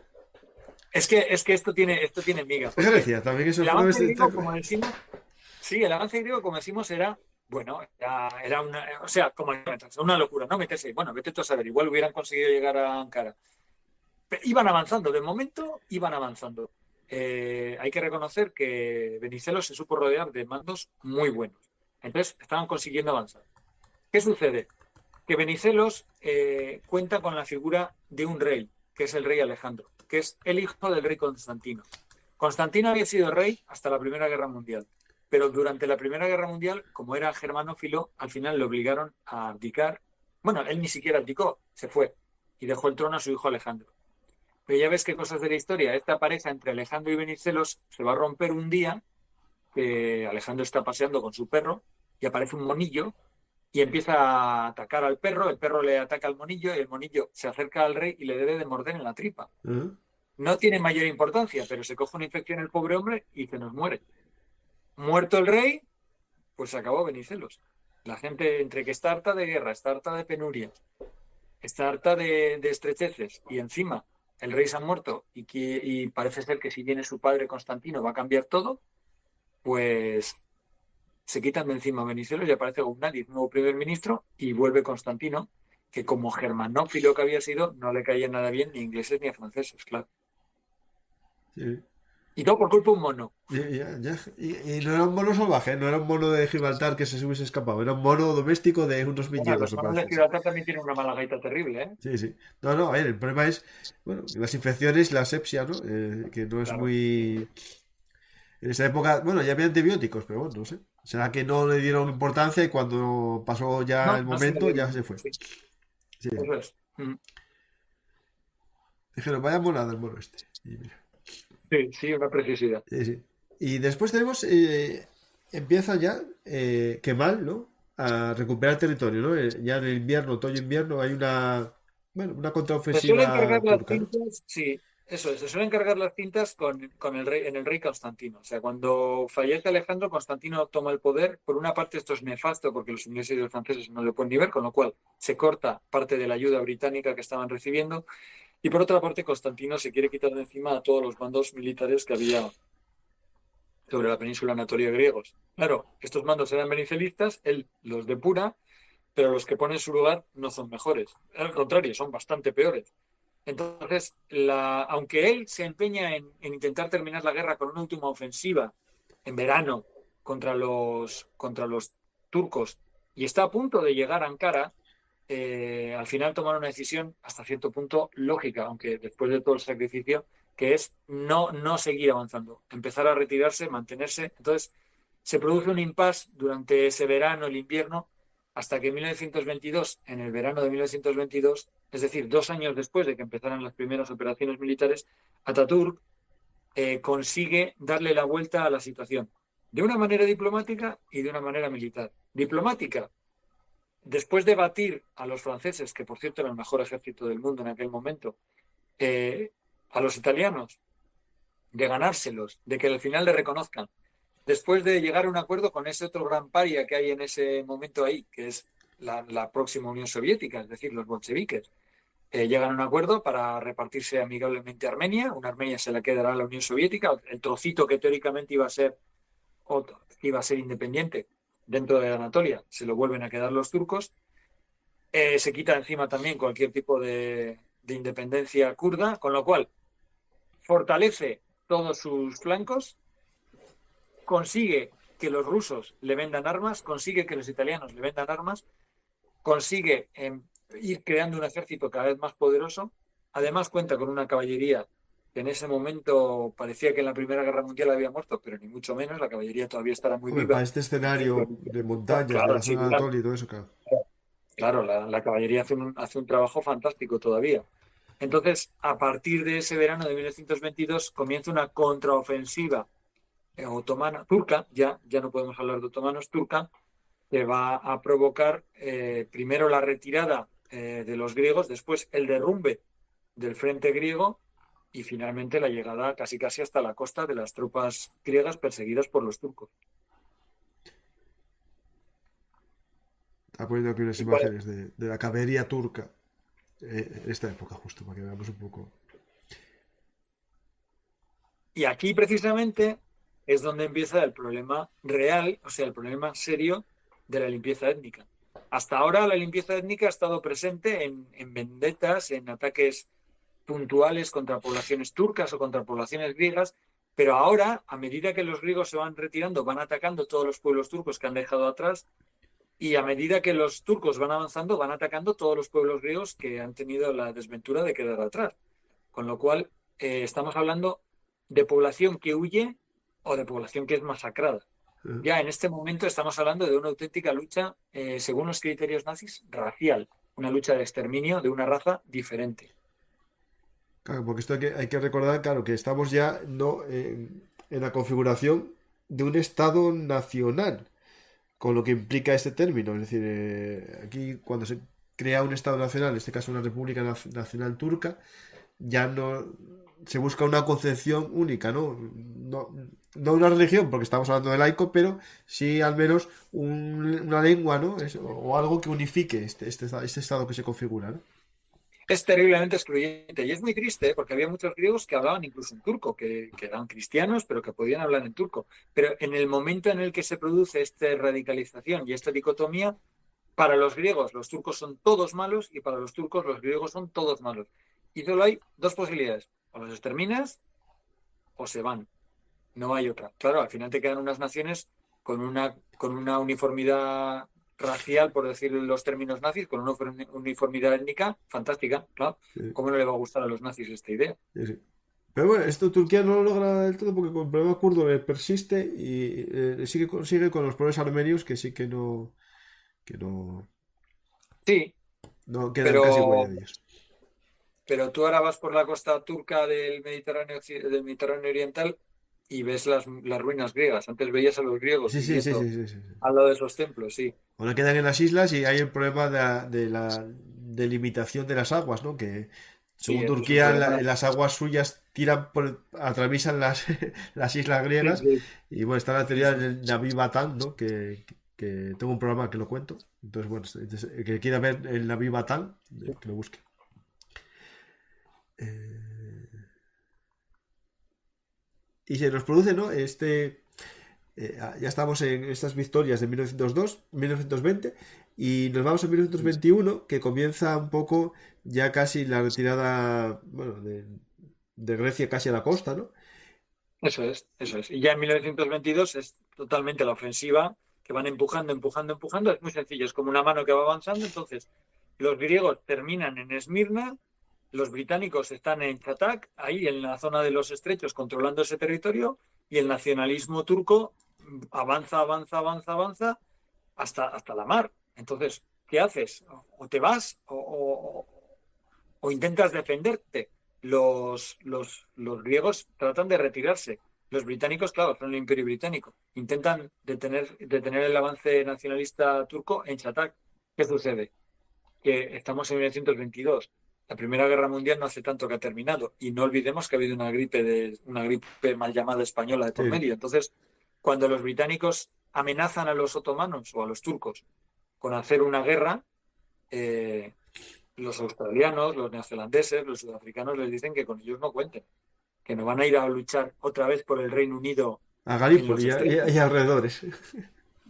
es que esto tiene miga,
Es
porque
Grecia, también eso
el
no
avance
es
griego, como decimos, sí, el avance griego, como decimos, era, bueno, era una, o sea, como una locura, ¿no? Meterse, bueno, vete tú a saber, igual hubieran conseguido llegar a Ankara. Pero iban avanzando, de momento iban avanzando. Hay que reconocer que Venizelos se supo rodear de mandos muy buenos. Entonces, estaban consiguiendo avanzar. ¿Qué sucede? Que Venizelos cuenta con la figura de un rey, que es el rey Alejandro, que es el hijo del rey Constantino. Constantino había sido rey hasta la Primera Guerra Mundial, pero durante la Primera Guerra Mundial, como era germanófilo, al final le obligaron a abdicar. Bueno, él ni siquiera abdicó, se fue y dejó el trono a su hijo Alejandro. Pero ya ves qué cosas de la historia. Esta pareja entre Alejandro y Venizelos se va a romper un día que Alejandro está paseando con su perro y aparece un monillo y empieza a atacar al perro, el perro le ataca al monillo y el monillo se acerca al rey y le debe de morder en la tripa.
Ajá.
No tiene mayor importancia, pero se coge una infección el pobre hombre y se nos muere. Muerto el rey, pues se acabó Venicelos. La gente entre que está harta de guerra, está harta de penurias, está harta de estrecheces y encima el rey se ha muerto y parece ser que si viene su padre Constantino va a cambiar todo, pues se quitan de encima a Venizelos y aparece Gobnadis, nuevo primer ministro, y vuelve Constantino, que como germanófilo que había sido, no le caía nada bien ni a ingleses ni a franceses, claro.
Sí.
Y todo por culpa de un mono.
Y no era un mono salvaje, no era un mono de Gibraltar que se hubiese escapado, era un mono doméstico de unos
Bueno,
viñedos,
los
me
monos de
parece.
Gibraltar también tienen una mala gaita terrible, ¿eh?
Sí, sí. No, no, a ver, el problema es, bueno, las infecciones, la asepsia, ¿no? Que no es
Claro.
muy... En esa época, bueno, ya había antibióticos, pero bueno, no sé. Será que no le dieron importancia y cuando pasó ya
No,
el
no se le
momento, ya
dieron.
se fue.
Sí,
Sí.
eso es.
Dijeron, vaya monada el mono este. Y mira.
Sí, sí, una preciosidad.
Sí, sí. Y después tenemos, empieza ya Kemal, ¿no? A recuperar territorio, ¿no? Ya en el invierno, otoño-invierno, hay una, bueno, una
Se suelen cargar
contraofensiva
las
turca, ¿no?
cintas, sí, eso es, se suelen cargar las cintas con el rey, en el rey Constantino. O sea, cuando fallece Alejandro, Constantino toma el poder. Por una parte, esto es nefasto porque los ingleses y los franceses no le pueden ni ver, con lo cual se corta parte de la ayuda británica que estaban recibiendo. Y por otra parte, Constantino se quiere quitar de encima a todos los mandos militares que había sobre la península anatolia griegos. Claro, estos mandos eran benicelistas, él los depura, pero los que pone en su lugar no son mejores. Al contrario, son bastante peores. Entonces, aunque él se empeña en intentar terminar la guerra con una última ofensiva en verano contra los turcos y está a punto de llegar a Ankara, al final tomaron una decisión hasta cierto punto lógica, aunque después de todo el sacrificio, que es no seguir avanzando, empezar a retirarse, mantenerse. Entonces, se produce un impasse durante ese verano, el invierno, hasta que en 1922, en el verano de 1922, es decir, 2 años después de que empezaran las primeras operaciones militares, Ataturk consigue darle la vuelta a la situación, de una manera diplomática y de una manera militar. Diplomática, después de batir a los franceses, que por cierto era el mejor ejército del mundo en aquel momento, a los italianos, de ganárselos, de que al final le reconozcan, después de llegar a un acuerdo con ese otro gran paria que hay en ese momento ahí, que es la próxima Unión Soviética, es decir, los bolcheviques, llegan a un acuerdo para repartirse amigablemente Armenia. Una Armenia se la quedará a la Unión Soviética, el trocito que teóricamente iba a ser independiente dentro de Anatolia, se lo vuelven a quedar los turcos. Se quita encima también cualquier tipo de independencia kurda, con lo cual fortalece todos sus flancos consigue que los rusos le vendan armas, consigue que los italianos le vendan armas, consigue ir creando un ejército cada vez más poderoso. Además cuenta con una caballería que en ese momento parecía que en la Primera Guerra Mundial había muerto, pero ni mucho menos, la caballería todavía estará muy
Hombre, para
viva.
este escenario de montañas, de
Claro,
la
sí,
zona de Anatolia y todo eso, claro.
claro, la caballería hace un trabajo fantástico todavía. Entonces, a partir de ese verano de 1922 comienza una contraofensiva otomana, turca, ya no podemos hablar de otomanos, turca, que va a provocar primero la retirada de los griegos, después el derrumbe del frente griego y finalmente la llegada casi casi hasta la costa de las tropas griegas perseguidas por los turcos.
Está poniendo aquí unas
¿Y cuál es?
imágenes de la caballería turca en esta época, justo, para que veamos un poco.
Y aquí precisamente es donde empieza el problema real, o sea, el problema serio de la limpieza étnica. Hasta ahora la limpieza étnica ha estado presente en vendetas, en ataques puntuales contra poblaciones turcas o contra poblaciones griegas, pero ahora, a medida que los griegos se van retirando, van atacando todos los pueblos turcos que han dejado atrás, y a medida que los turcos van avanzando, van atacando todos los pueblos griegos que han tenido la desventura de quedar atrás. Con lo cual, estamos hablando de población que huye o de población que es masacrada.
Eh,
Ya en este momento estamos hablando de una auténtica lucha, según los criterios nazis, racial, una lucha de exterminio de una raza diferente.
Claro, porque esto hay que recordar, claro, que estamos ya no en la configuración de un Estado nacional, con lo que implica este término. Es decir, aquí cuando se crea un Estado nacional, en este caso una República Nacional Turca, ya no se busca una concepción única, ¿no? No una religión, porque estamos hablando de laico, pero sí al menos una lengua, ¿no? O algo que unifique este Estado que se configura, ¿no?
Es terriblemente excluyente y es muy triste porque había muchos griegos que hablaban incluso en turco, que eran cristianos, pero que podían hablar en turco. Pero en el momento en el que se produce esta radicalización y esta dicotomía, para los griegos los turcos son todos malos y para los turcos los griegos son todos malos. Y solo hay dos posibilidades, o los exterminas o se van. No hay otra. Claro, al final te quedan unas naciones con una uniformidad racial, por decir los términos nazis, con una uniformidad étnica fantástica, claro.
Sí,
¿Cómo no le va a gustar a los nazis esta idea?
sí, sí. Pero bueno, esto Turquía no lo logra del todo porque con el problema kurdo persiste y sigue con los problemas armenios que sí que no,
Sí,
no quedan casi huella
pero,
de ellos.
pero tú ahora vas por la costa turca del del Mediterráneo Oriental y ves las ruinas griegas. Antes veías a los griegos
Sí, sí, sí,
viviendo
sí, sí, sí, sí.
al lado de esos templos, sí.
Ahora quedan en las islas y hay el problema de la delimitación de las aguas, ¿no? Que
Sí,
según
eso es un
Turquía
problema.
las aguas suyas atraviesan las islas
Sí,
griegas
sí,
y bueno, está la
sí,
teoría
sí.
del Naví Batán, ¿no? Que tengo un programa que lo cuento. Entonces, bueno, el que quiera ver el Naví Batán, que lo busque. Eh, y se nos produce, ¿no? Ya estamos en estas victorias de 1902, 1920 y nos vamos a 1921 que comienza un poco ya casi la retirada, bueno, de Grecia casi a la costa, ¿no?
Eso es, eso es. Y ya en 1922 es totalmente la ofensiva, que van empujando, empujando, empujando. Es muy sencillo, es como una mano que va avanzando. Entonces, los griegos terminan en Esmirna, los británicos están en Chatak, ahí en la zona de los estrechos, controlando ese territorio, y el nacionalismo turco avanza, avanza, avanza, avanza hasta la mar. Entonces, ¿qué haces? O te vas o intentas defenderte. Los griegos tratan de retirarse. Los británicos, claro, son el imperio británico. Intentan detener el avance nacionalista turco en Chatak. ¿Qué sucede? Que estamos en 1922. La Primera Guerra Mundial no hace tanto que ha terminado. Y no olvidemos que ha habido una gripe mal llamada española de por
Sí.
medio. Entonces, cuando los británicos amenazan a los otomanos o a los turcos con hacer una guerra, eh, los australianos, los neozelandeses, los sudafricanos les dicen que con ellos no cuenten, que no van a ir a luchar otra vez por el Reino Unido
A
en los
Galípoli y
estrechos.
alrededores.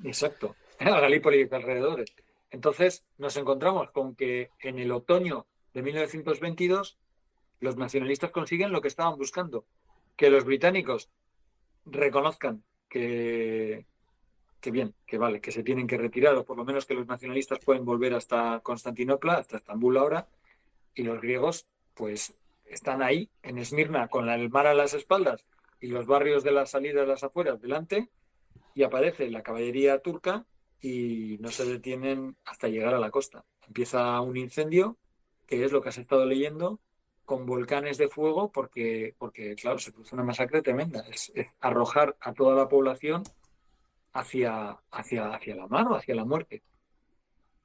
Exacto, a Galípoli y alrededores. Entonces nos encontramos con que en el otoño de 1922 los nacionalistas consiguen lo que estaban buscando, que los británicos reconozcan que bien, que vale, que se tienen que retirar, o por lo menos que los nacionalistas pueden volver hasta Constantinopla, hasta Estambul ahora, y los griegos, pues, están ahí, en Esmirna, con el mar a las espaldas y los barrios de la salida de las afueras delante, y aparece la caballería turca y no se detienen hasta llegar a la costa. Empieza un incendio, que es lo que has estado leyendo, con volcanes de fuego, porque claro, se produce una masacre tremenda. Es arrojar a toda la población hacia la mar o hacia la muerte.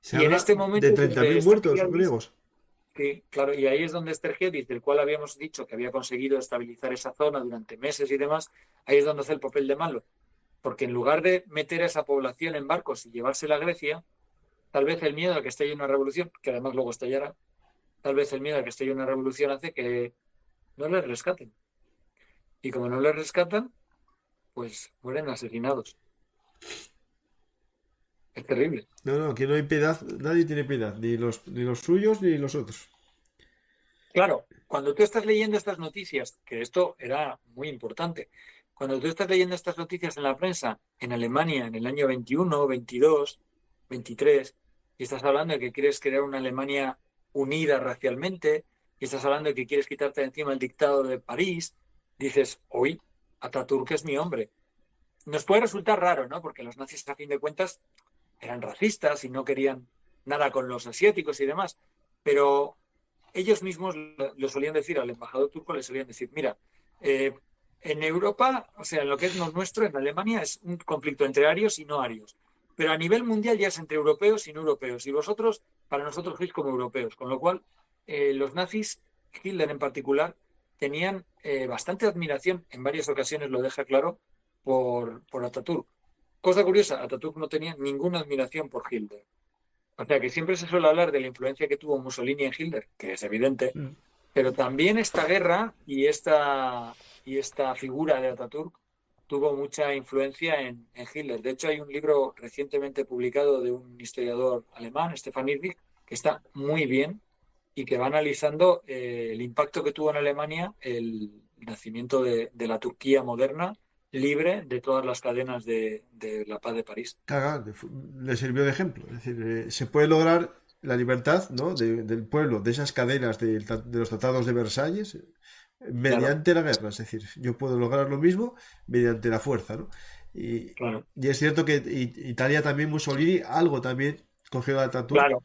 Se
Y en
habla
este
de
momento es donde
30.000 muertos
Stergiadis,
griegos.
que, claro, y ahí es donde Stergiadis, del cual habíamos dicho que había conseguido estabilizar esa zona durante meses y demás, ahí es donde hace el papel de malo. Porque en lugar de meter a esa población en barcos y llevársela a Grecia, tal vez el miedo a que estalle una revolución, que además luego estallará, tal vez el miedo a que esté una revolución hace que no les rescaten. Y como no les rescatan, pues mueren asesinados. Es terrible.
No, no, aquí no hay piedad, nadie tiene piedad, ni los suyos ni los otros.
Claro, cuando tú estás leyendo estas noticias, que esto era muy importante, cuando tú estás leyendo estas noticias en la prensa, en Alemania, en el año 21, 22, 23, y estás hablando de que quieres crear una Alemania unida racialmente, y estás hablando de que quieres quitarte de encima el dictado de París, dices, hoy Ataturk es mi hombre. Nos puede resultar raro, ¿no? Porque los nazis, a fin de cuentas, eran racistas y no querían nada con los asiáticos y demás, pero ellos mismos lo solían decir al embajador turco, le solían decir, mira, eh, en Europa, o sea, en lo que es lo nuestro, en Alemania, es un conflicto entre arios y no arios, pero a nivel mundial ya es entre europeos y no europeos, y vosotros, para nosotros, sois como europeos, con lo cual los nazis, Hitler en particular, tenían bastante admiración, en varias ocasiones lo deja claro, por Ataturk. Cosa curiosa, Ataturk no tenía ninguna admiración por Hitler. O sea que siempre se suele hablar de la influencia que tuvo Mussolini en Hitler, que es evidente,
Mm.
pero también esta guerra y esta figura de Ataturk tuvo mucha influencia en Hitler. De hecho, hay un libro recientemente publicado de un historiador alemán, Stefan Irwig, que está muy bien y que va analizando el impacto que tuvo en Alemania el nacimiento de la Turquía moderna, libre de todas las cadenas de la paz de París.
Caga, le sirvió de ejemplo. Es decir, se puede lograr la libertad, ¿no? Del pueblo, de esas cadenas de los tratados de Versalles,
Claro,
mediante la guerra. Es decir, yo puedo lograr lo mismo mediante la fuerza, ¿no?
claro,
Y es cierto que Italia también, Mussolini, algo también cogió de Ataturk.
claro,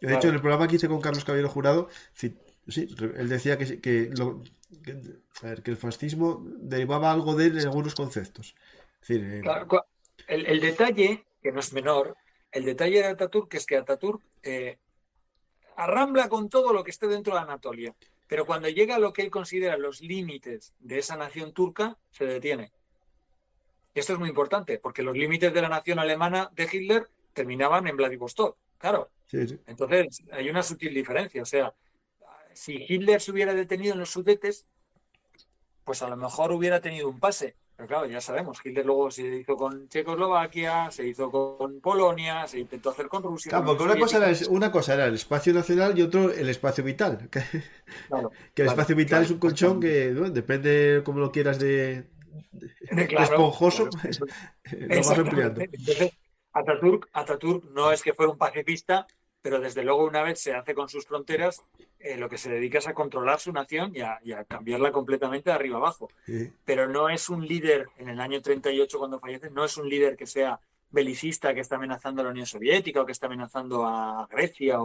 De hecho, en
claro.
el programa que hice con Carlos Caballero Jurado, sí, sí, él decía que, a ver, que el fascismo derivaba algo de él en algunos conceptos. Es decir,
Claro, el detalle, que no es menor, el detalle de Ataturk es que Ataturk arrambla con todo lo que esté dentro de Anatolia, pero cuando llega a lo que él considera los límites de esa nación turca, se detiene. Esto es muy importante, porque los límites de la nación alemana de Hitler terminaban en Vladivostok, claro.
sí, sí.
Entonces, hay una sutil diferencia. O sea, si Hitler se hubiera detenido en los Sudetes, pues a lo mejor hubiera tenido un pase. Pero claro, ya sabemos, Hitler luego se hizo con Checoslovaquia, se hizo con Polonia, se intentó hacer con Rusia, con
Claro,
la Unión
porque
Soviética.
una cosa era el espacio nacional y otro el espacio vital.
Claro,
Que el
claro,
espacio vital
claro,
es un colchón que, ¿no? Depende cómo lo quieras de
claro,
esponjoso,
claro.
lo vas ampliando.
Exactamente. Entonces, Ataturk no es que fuera un pacifista, pero desde luego una vez se hace con sus fronteras, lo que se dedica es a controlar su nación y a cambiarla completamente de arriba abajo.
Sí.
Pero no es un líder, en el año 38 cuando fallece, no es un líder que sea belicista, que está amenazando a la Unión Soviética o que está amenazando a Grecia,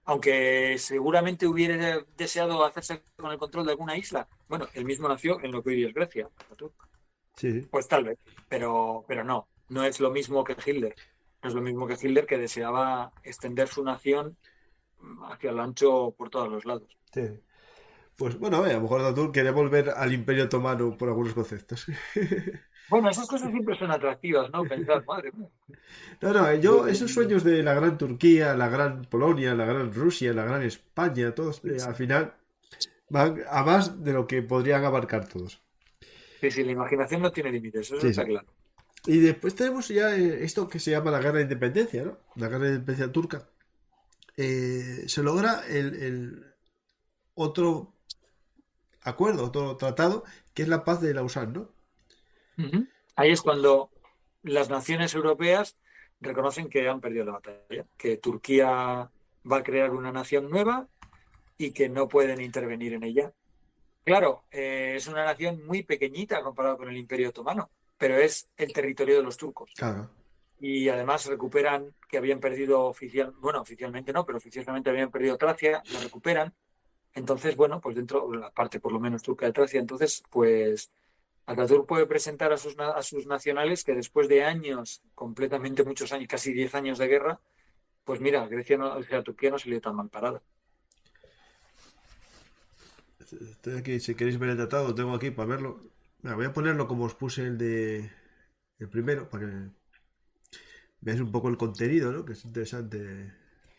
aunque seguramente hubiera deseado hacerse con el control de alguna isla. Bueno, él mismo nació en lo que hoy día es Grecia, Ataturk.
Sí, sí.
Pues tal vez, pero no es lo mismo que Hitler. No es lo mismo que Hitler, que deseaba extender su nación hacia el ancho por todos los lados.
Sí. Pues bueno, a lo mejor Ataturk quería volver al Imperio Otomano por algunos conceptos.
Bueno, esas cosas siempre son atractivas, ¿no? Pensar, madre mía.
No, no, yo, esos sueños de la gran Turquía, la gran Polonia, la gran Rusia, la gran España, todos, al final van a más de lo que podrían abarcar todos.
Sí, sí, la imaginación no tiene límites, eso
Sí,
está
sí.
claro.
Y después tenemos ya esto que se llama la guerra de independencia, ¿no? La guerra de independencia turca. Se logra el otro acuerdo, otro tratado, que es la paz de Lausana, ¿no?
Ujú. Ahí es cuando las naciones europeas reconocen que han perdido la batalla, que Turquía va a crear una nación nueva y que no pueden intervenir en ella. Claro, es una nación muy pequeñita comparado con el Imperio Otomano, pero es el territorio de los turcos.
Claro.
Y además recuperan que habían perdido oficialmente no, pero oficialmente habían perdido Tracia, la recuperan. Entonces, bueno, pues dentro, la parte por lo menos turca de Tracia, entonces, pues Atatürk puede presentar a sus nacionales que después de años, completamente muchos años, casi 10 años de guerra, pues mira, Grecia no, o sea, Turquía no salió tan mal parada.
Estoy aquí, si queréis ver el tratado, lo tengo aquí para verlo. Mira, voy a ponerlo como os puse el primero, para que veáis un poco el contenido, ¿no? Que es interesante.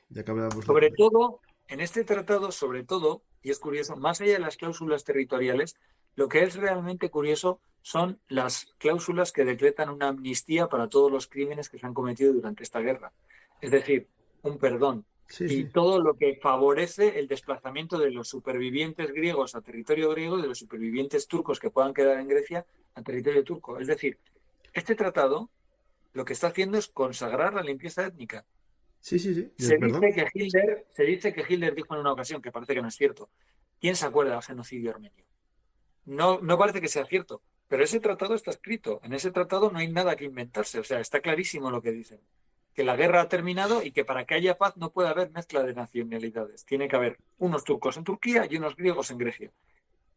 Ya que hablamos
Sobre todo, en este tratado, sobre todo, y es curioso, más allá de las cláusulas territoriales, lo que es realmente curioso son las cláusulas que decretan una amnistía para todos los crímenes que se han cometido durante esta guerra. Es decir, un perdón.
Sí,
Y
sí.
todo lo que favorece el desplazamiento de los supervivientes griegos a territorio griego y de los supervivientes turcos que puedan quedar en Grecia a territorio turco. Es decir, este tratado lo que está haciendo es consagrar la limpieza étnica.
Sí, sí, sí.
Se
Perdón.
dice que Hitler dijo en una ocasión, que parece que no es cierto, ¿quién se acuerda del genocidio armenio? No, no parece que sea cierto, pero ese tratado está escrito. En ese tratado no hay nada que inventarse. O sea, está clarísimo lo que dicen. Que la guerra ha terminado y que para que haya paz no puede haber mezcla de nacionalidades. Tiene que haber unos turcos en Turquía y unos griegos en Grecia.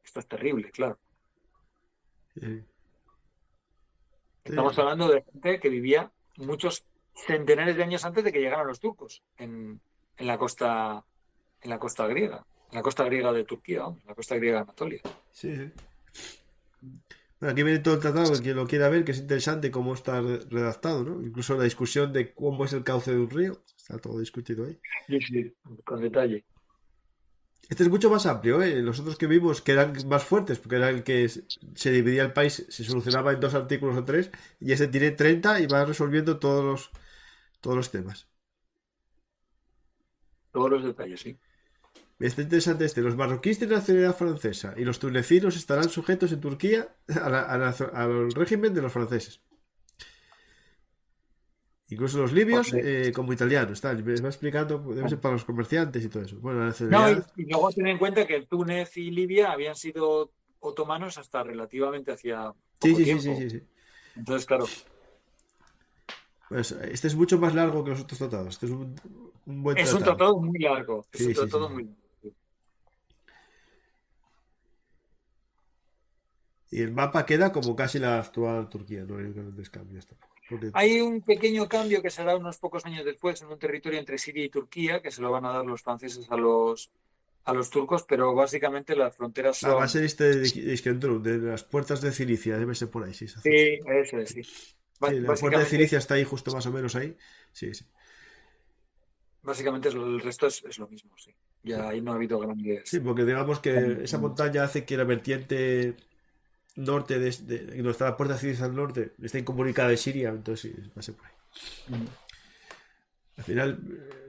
Esto es terrible, claro.
Sí,
Estamos
sí.
hablando de gente que vivía muchos centenares de años antes de que llegaran los turcos en la costa, en la costa griega, en la costa griega de Turquía, vamos, en la costa griega de Anatolia.
Sí, sí. Bueno, aquí viene todo el tratado, el que lo quiera ver, que es interesante cómo está redactado, ¿no? Incluso la discusión de cómo es el cauce de un río, está todo discutido ahí.
Sí, sí, con detalle.
Este es mucho más amplio, ¿eh? Los otros que vimos que eran más fuertes, porque era el que se dividía el país, se solucionaba en 2 artículos o 3, y ese tiene 30 y va resolviendo todos los temas.
Todos los detalles, sí.
Está interesante este. Los marroquíes de nacionalidad francesa y los tunecinos estarán sujetos en Turquía al régimen de los franceses. Incluso los libios
Porque,
como italianos. Tal. Me va explicando, debe ser para los comerciantes y todo eso. Bueno, la
no,
nacionalidad.
y luego ten en cuenta que Túnez y Libia habían sido otomanos hasta relativamente hacía
Sí,
poco
sí, sí, sí,
tiempo.
sí, sí.
Entonces, claro,
Pues, este es mucho más largo que los otros tratados. Este es un buen
es un
tratado.
tratado muy largo. Es un
Sí, sí, sí,
tratado
sí.
muy largo.
Y el mapa queda como casi la actual Turquía. No hay grandes cambios tampoco. Porque,
Hay un pequeño cambio que será unos pocos años después en un territorio entre Siria y Turquía, que se lo van a dar los franceses a los turcos, pero básicamente las fronteras
va a
son...
ser este de Iskendrú, de las puertas de Cilicia. Debe ser por ahí, sí, esa zona.
Sí, eso es, sí.
Sí, la puerta de
Básicamente,
Cilicia está ahí, justo más o menos ahí. Sí, sí.
básicamente el resto es lo mismo, sí. Ya ahí no ha habido
Sí,
grandes...
porque digamos que esa
grandes-
montaña hace que la vertiente norte donde está la puerta de Cilicia al norte está incomunicada de Siria, entonces sí, va a ser por ahí. Al final,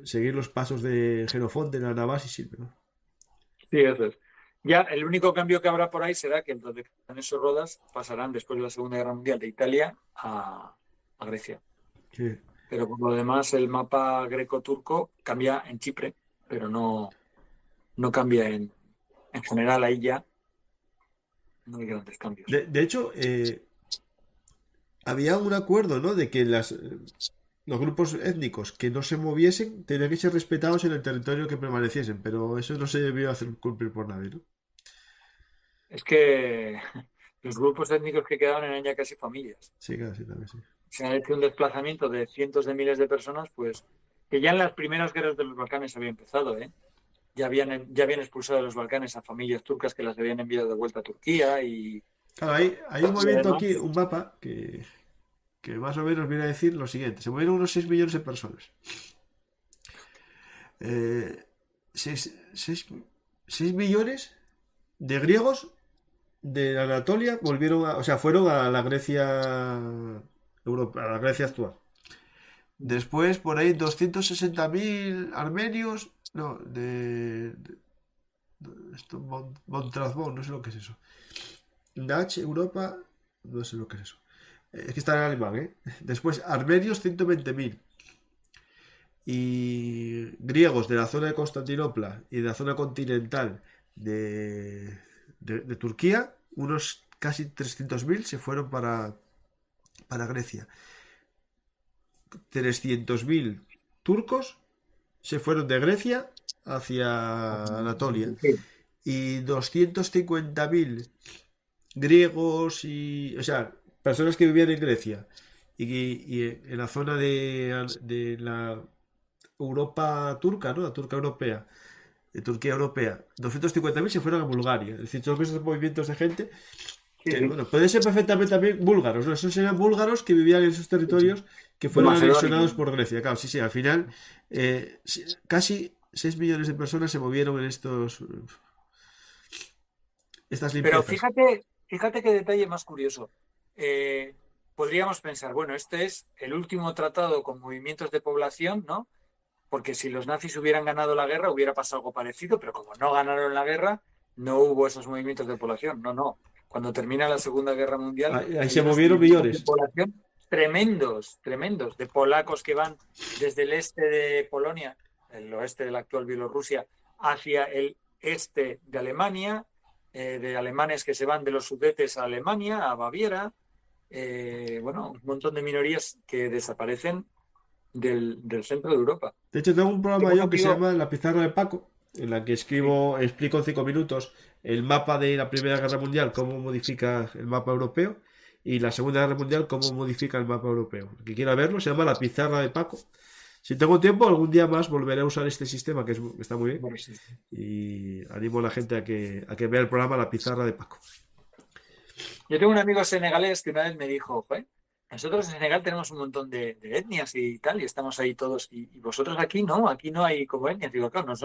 seguir los pasos de Jenofonte en Anabasi sirve, ¿no?
Sí, eso es. Ya el único cambio que habrá por ahí será que los de esos Rodas pasarán después de la Segunda Guerra Mundial de Italia a Grecia.
Sí.
Pero por lo demás, el mapa greco-turco cambia en Chipre, pero no cambia en general ahí ya. No hay grandes cambios.
De hecho, había un acuerdo, ¿no? De que los grupos étnicos que no se moviesen tenían que ser respetados en el territorio que permaneciesen, pero eso no se debió hacer cumplir por nadie, ¿no?
Es que los grupos étnicos que quedaban eran ya casi familias.
Sí, claro, sí, también sí.
Se ha hecho un desplazamiento de cientos de miles de personas, pues que ya en las primeras guerras de los Balcanes había empezado, ¿eh? Ya habían expulsado de los Balcanes a familias turcas que las habían enviado de vuelta a Turquía
Claro, hay un
y
movimiento
además,
aquí, un mapa que más o menos viene a decir lo siguiente. Se movieron unos 6 millones de personas. 6 millones de griegos de Anatolia volvieron o sea, fueron a la Grecia, Europa, a la Grecia actual. Después, por ahí, 260.000 armenios, no, esto, Montrasbón, no sé lo que es eso. Nach, Europa, no sé lo que es eso. Es que está en alemán, ¿eh? Después, armenios 120.000. Y griegos de la zona de Constantinopla y de la zona continental de Turquía, unos casi 300.000 se fueron para Grecia. 300.000 turcos se fueron de Grecia hacia Anatolia.
Sí.
Y 250.000 griegos o sea, personas que vivían en Grecia y en la zona de la Europa turca, ¿no? La turca europea, de Turquía europea, 250.000 se fueron a Bulgaria. Es decir, todos esos movimientos de gente
Sí,
que,
sí.
bueno, pueden ser perfectamente también búlgaros, ¿no? Esos eran búlgaros que vivían en esos territorios que fueron
Macedónicos.
anexionados por Grecia. Claro, sí, al final casi 6 millones de personas se movieron en estas
Pero
limpiezas.
fíjate qué detalle más curioso. Eh, Podríamos pensar, bueno, este es el último tratado con movimientos de población, ¿no? Porque si los nazis hubieran ganado la guerra hubiera pasado algo parecido, pero como no ganaron la guerra, no hubo esos movimientos de población. No, no. Cuando termina la Segunda Guerra Mundial,
Ahí
hay
se
unos
movieron
movimientos de
millones.
población tremendos, tremendos, de polacos que van desde el este de Polonia, el oeste de la actual Bielorrusia, hacia el este de Alemania, de alemanes que se van de los Sudetes a Alemania, a Baviera, bueno, un montón de minorías que desaparecen del centro de Europa.
De hecho, tengo un programa
Tengo un
yo que se
amigo,
llama La Pizarra de Paco, en la que explico en 5 minutos el mapa de la Primera Guerra Mundial, cómo modifica el mapa europeo, y la Segunda Guerra Mundial, cómo modifica el mapa europeo. El que quiera verlo, se llama La Pizarra de Paco. Si tengo tiempo, algún día más volveré a usar este sistema, que está muy bien,
bueno, sí.
y animo a la gente a que vea el programa La Pizarra de Paco.
Yo tengo un amigo senegalés que una vez me dijo, "Joder, nosotros en Senegal tenemos un montón de etnias y tal, y estamos ahí todos, y vosotros aquí no hay como etnias". Digo, claro, nos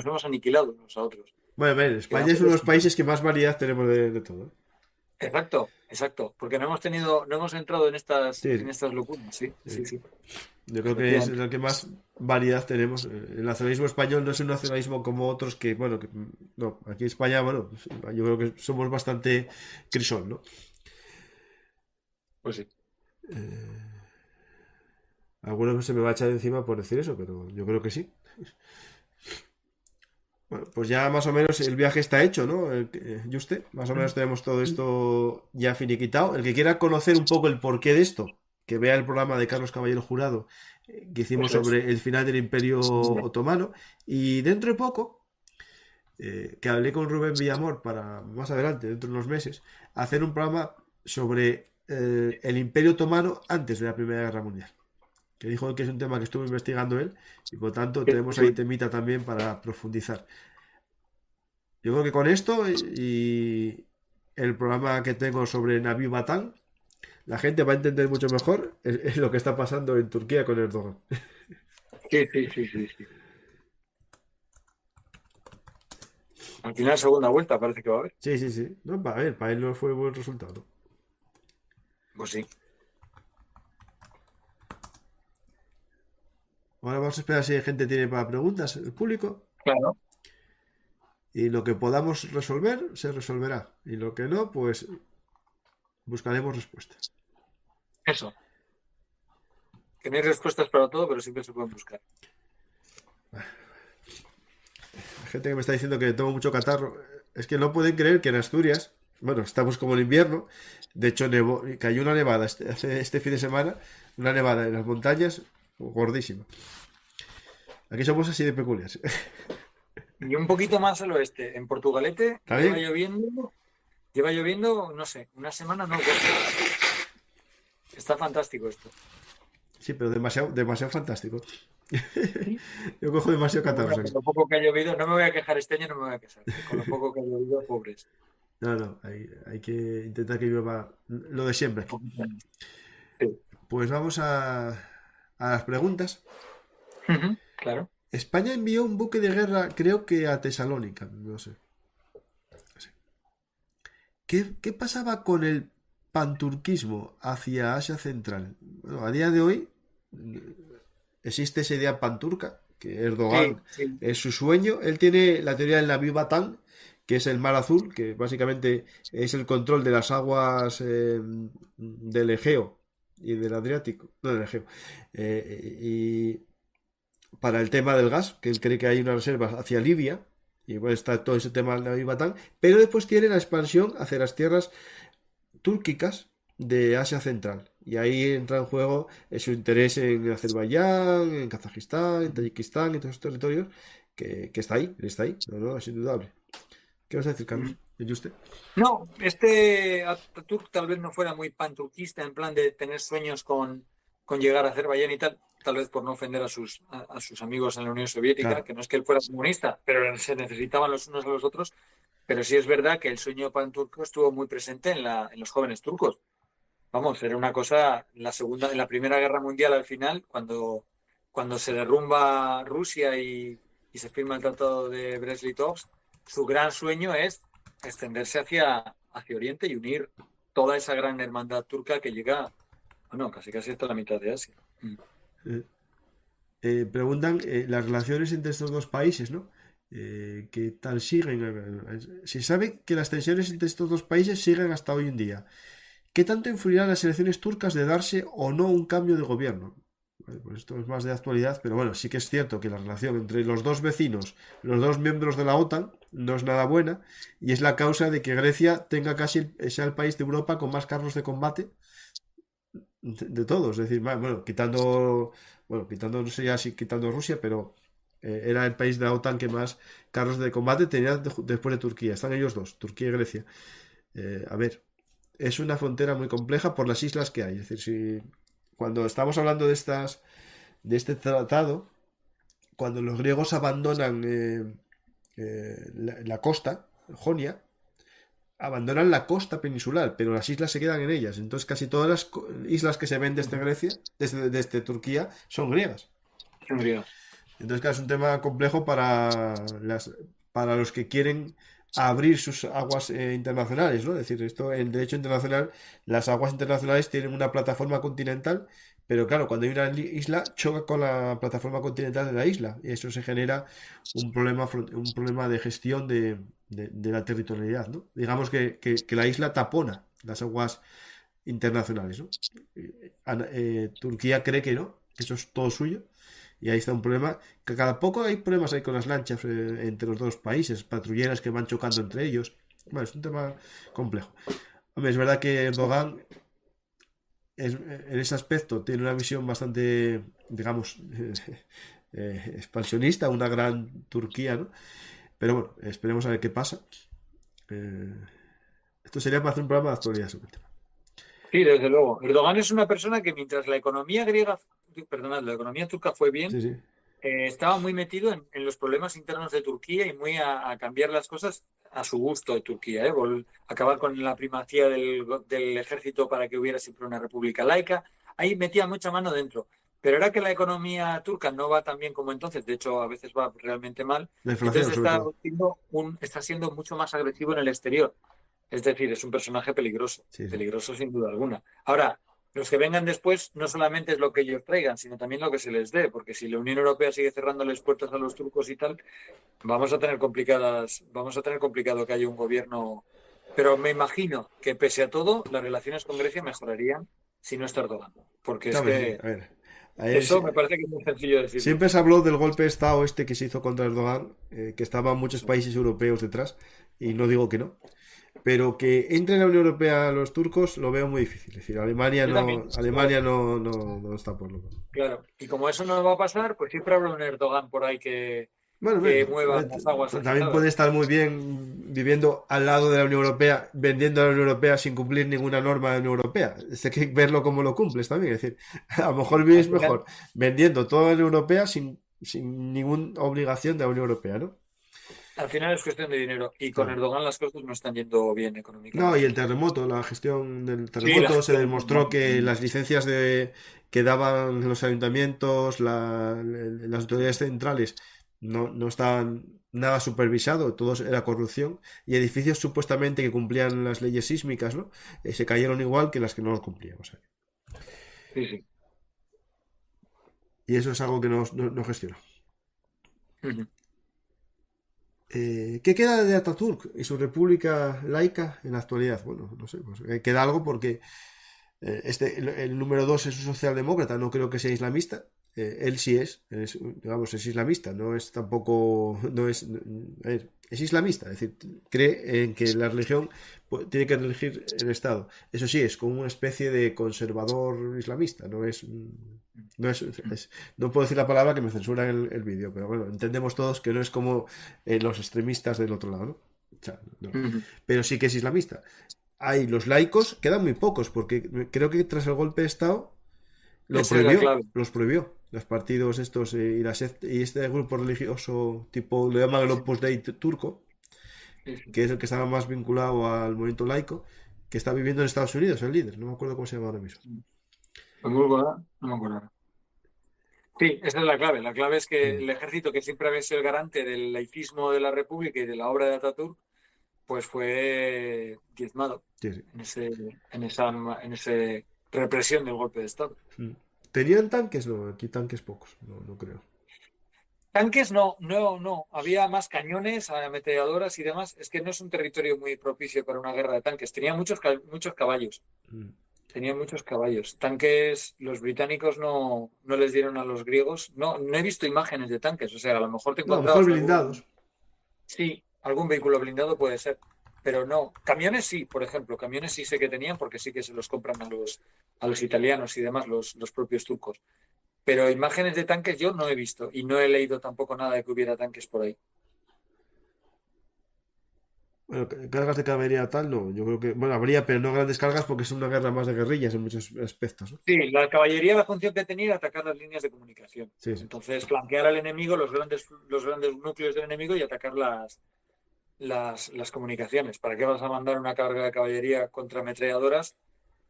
hemos aniquilado unos a otros.
Bueno, a ver, España es
Quedamos
uno de los
todos.
países que más variedad tenemos de todo.
Exacto, exacto, porque no hemos entrado en
Sí,
estas locuras, sí,
sí.
sí, sí,
Yo creo que es
efectivamente.
lo que más variedad tenemos. El nacionalismo español no es un nacionalismo como otros que, bueno, no, aquí en España, bueno, pues, yo creo que somos bastante crisol, ¿no?
Pues sí.
Algunos se me va a echar encima por decir eso, pero yo creo que sí. Bueno, pues ya más o menos el viaje está hecho, ¿no? Juste, más o menos tenemos todo esto ya finiquitado. El que quiera conocer un poco el porqué de esto, que vea el programa de Carlos Caballero Jurado que hicimos
Eso es.
sobre el final del Imperio Otomano. Y dentro de poco, que hablé con Rubén Villamor para más adelante, dentro de unos meses, hacer un programa sobre el Imperio Otomano antes de la Primera Guerra Mundial. Que dijo que es un tema que estuvo investigando él y por tanto tenemos ahí temita también para profundizar. Yo creo que con esto y el programa que tengo sobre Nabi Batán, la gente va a entender mucho mejor lo que está pasando en Turquía con Erdogan.
Sí, sí, sí, sí, sí. Al final, segunda vuelta parece que va a haber.
Sí, sí, sí. No, a ver, para él no fue buen resultado.
Pues sí.
Ahora vamos a esperar si hay gente tiene para preguntas, el público.
Claro.
Y lo que podamos resolver, se resolverá. Y lo que no, pues buscaremos respuestas.
Eso. Que no hay respuestas para todo, pero siempre se pueden buscar.
Hay gente que me está diciendo que tengo mucho catarro. Es que no pueden creer que en Asturias, bueno, estamos como en invierno. De hecho, cayó una nevada este fin de semana, una nevada en las montañas gordísima. Aquí somos así de peculiares.
Y un poquito más al oeste, en Portugalete,
¿Está bien?
lleva lloviendo, no sé, una semana, no, 2 semanas. Está fantástico esto.
Sí, pero demasiado, demasiado fantástico.
Sí.
Yo cojo demasiado
Pero
catarro
bueno,
aquí.
con lo poco que ha llovido, no me voy a quejar este año, no me voy a quejar. Con lo poco que ha llovido, pobres.
No, no, hay que intentar que llueva lo de siempre aquí.
Sí.
Pues vamos a las preguntas.
Ujú, claro.
España envió un buque de guerra, creo que a Tesalónica, no sé. ¿Qué pasaba con el panturquismo hacia Asia Central? Bueno, a día de hoy existe esa idea panturca, que
Sí,
Erdogan
sí.
es su sueño. Él tiene la teoría del Navío Batán, que es el mar azul, que básicamente es el control de las aguas del Egeo y del Adriático, no del Egeo, y para el tema del gas, que él cree que hay una reserva hacia Libia, y bueno, está todo ese tema de Batán, pero después tiene la expansión hacia las tierras túrquicas de Asia Central. Y ahí entra en juego su interés en Azerbaiyán, en Kazajistán, en Tayikistán, en todos esos territorios, que está ahí, no, es indudable. ¿Qué vas a decir, Carlos? ¿Y usted?
No, Ataturk tal vez no fuera muy panturquista en plan de tener sueños con llegar a Azerbaiyán y tal vez por no ofender a sus amigos en la Unión Soviética,
Claro.
que no es que él fuera comunista, pero se necesitaban los unos a los otros. Pero sí es verdad que el sueño panturco estuvo muy presente en los jóvenes turcos. Vamos, era una cosa, en la Primera Guerra Mundial al final, cuando se derrumba Rusia y se firma el Tratado de Brest-Litovsk, su gran sueño es extenderse hacia Oriente y unir toda esa gran hermandad turca que llega, bueno, casi hasta la mitad de Asia.
Eh, Preguntan las relaciones entre estos dos países, ¿no? ¿Qué tal siguen? Se sabe que las tensiones entre estos dos países siguen hasta hoy en día. ¿Qué tanto influirán las elecciones turcas de darse o no un cambio de gobierno? Vale, pues esto es más de actualidad, pero bueno, sí que es cierto que la relación entre los dos vecinos, los dos miembros de la OTAN, no es nada buena y es la causa de que Grecia sea el país de Europa con más carros de combate de todos. Es decir, quitando, no sé ya si quitando Rusia, pero era el país de la OTAN que más carros de combate tenía después de Turquía. Están ellos dos, Turquía y Grecia. A ver, es una frontera muy compleja por las islas que hay. Es decir, cuando estamos hablando de este tratado, cuando los griegos abandonan la costa, Jonia, abandonan la costa peninsular, pero las islas se quedan en ellas. Entonces casi todas las islas que se ven desde Grecia, desde Turquía, son griegas. Entonces, claro, es un tema complejo para los que quieren abrir sus aguas internacionales, ¿no? Es decir, esto en derecho internacional, las aguas internacionales tienen una plataforma continental, pero claro, cuando hay una isla, choca con la plataforma continental de la isla, y eso se genera un problema de gestión de la territorialidad, ¿no? Digamos que la isla tapona las aguas internacionales, ¿no? Turquía cree que no, que eso es todo suyo. Y ahí está un problema, que cada poco hay problemas ahí con las lanchas entre los dos países, patrulleras que van chocando entre ellos. Bueno, es un tema complejo. Hombre, es verdad que Erdogan en ese aspecto tiene una visión bastante, digamos, expansionista, una gran Turquía, ¿no? Pero bueno, esperemos a ver qué pasa. Eh, Esto sería para hacer un programa de actualidad sobre el tema.
Sí, desde luego. Erdogan es una persona que mientras la economía turca fue bien,
Sí, sí.
estaba muy metido en los problemas internos de Turquía y muy a cambiar las cosas a su gusto de Turquía, ¿eh? Acabar con la primacía del ejército para que hubiera siempre una república laica. Ahí metía mucha mano dentro. Pero ahora que la economía turca no va tan bien como entonces, de hecho a veces va realmente mal,
La inflación,
entonces
sobre todo.
está siendo mucho más agresivo en el exterior. Es decir, es un personaje
Sí, sí.
peligroso sin duda alguna. Ahora, los que vengan después no solamente es lo que ellos traigan, sino también lo que se les dé, porque si la Unión Europea sigue cerrándoles puertas a los turcos y tal, vamos a tener complicado que haya un gobierno. Pero me imagino que pese a todo, las relaciones con Grecia mejorarían si no está Erdogan, porque es
Hombre, sí,
que
a ver. Ahí
eso me parece que es muy sencillo decirlo.
siempre se habló del golpe de Estado este que se hizo contra Erdogan, que estaban muchos
Eso.
países europeos detrás, y no digo que no, pero que entre en la Unión Europea los turcos lo veo muy difícil. Es decir,
Yo también.
Alemania no está por lo menos.
Claro. Y como eso no va a pasar, pues siempre habrá un Erdogan por ahí
Bueno,
que
bueno,
mueva las aguas
también puede
agitadas.
estar muy bien viviendo al lado de la Unión Europea, vendiendo a la Unión Europea sin cumplir ninguna norma de la Unión Europea. Hay que verlo como lo cumples también. Es decir, a lo mejor
Al
vives
final,
mejor vendiendo toda la Unión Europea sin ninguna obligación de la Unión Europea, ¿no?
al final es cuestión de dinero. Y con
Claro.
Erdogan las cosas no están yendo bien
No, y el
económicamente.
terremoto, la gestión del
Sí, la
terremoto, se
gestión es muy
demostró
mala.
que las licencias que daban los ayuntamientos, las autoridades centrales, no estaban nada supervisado, todo era corrupción, y edificios supuestamente que cumplían las leyes sísmicas, ¿no? Se cayeron igual que las que no los cumplían. O sea,
Sí, sí.
y eso es algo que no gestionó.
Ujú.
¿Qué queda de Ataturk y su república laica en la actualidad? Bueno, no sé, pues, queda algo porque El número 2 es un socialdemócrata, no creo que sea islamista. Él sí digamos, es islamista, no es tampoco, no es, a ver, es islamista, es decir, cree en que la religión tiene que regir el Estado. Eso sí, es como una especie de conservador islamista, no puedo decir la palabra que me censuran el vídeo, pero bueno, entendemos todos que no es como los extremistas del otro lado, ¿no? O sea, no.
Ujú.
Pero sí que es islamista. Hay los laicos, quedan muy pocos, porque creo que tras el golpe de Estado
Esa es la clave.
los prohibió. Los partidos estos y este grupo religioso tipo, lo llaman el
Sí,
Opus Dei turco,
sí, sí.
que es el que estaba más vinculado al movimiento laico, que está viviendo en Estados Unidos, el líder, no me acuerdo cómo se llama ahora mismo.
¿En Bulgoda? No me acuerdo. Sí, esa es la clave. La clave es que
Mm,
el ejército, que siempre había sido el garante del laicismo de la República y de la obra de Ataturk, pues fue diezmado
sí, sí.
en ese represión del golpe de Estado.
Mm. ¿Tenían tanques? No, aquí tanques pocos, no creo.
Tanques no, no, no. Había más cañones, ametralladoras y demás. Es que no es un territorio muy propicio para una guerra de tanques. Tenía muchos caballos.
Mm.
Tenía muchos caballos. Tanques, los británicos no les dieron a los griegos. No, no he visto imágenes de tanques. O sea, a lo mejor te
No, a lo mejor
encontrabas
blindados.
sí, algún vehículo blindado puede ser. Pero no. Camiones sí, por ejemplo. Camiones sí sé que tenían porque sí que se los compran a los italianos y demás, los propios turcos. Pero imágenes de tanques yo no he visto y no he leído tampoco nada de que hubiera tanques por ahí.
Bueno, cargas de caballería tal, no. Yo creo que, bueno, habría, pero no grandes cargas porque es una guerra más de guerrillas en muchos aspectos, ¿no?
Sí, la caballería la función que tenía era atacar las líneas de comunicación.
Sí, sí.
Entonces, flanquear al enemigo, los grandes núcleos del enemigo y atacar las comunicaciones. ¿Para qué vas a mandar una carga de caballería contra ametralladoras?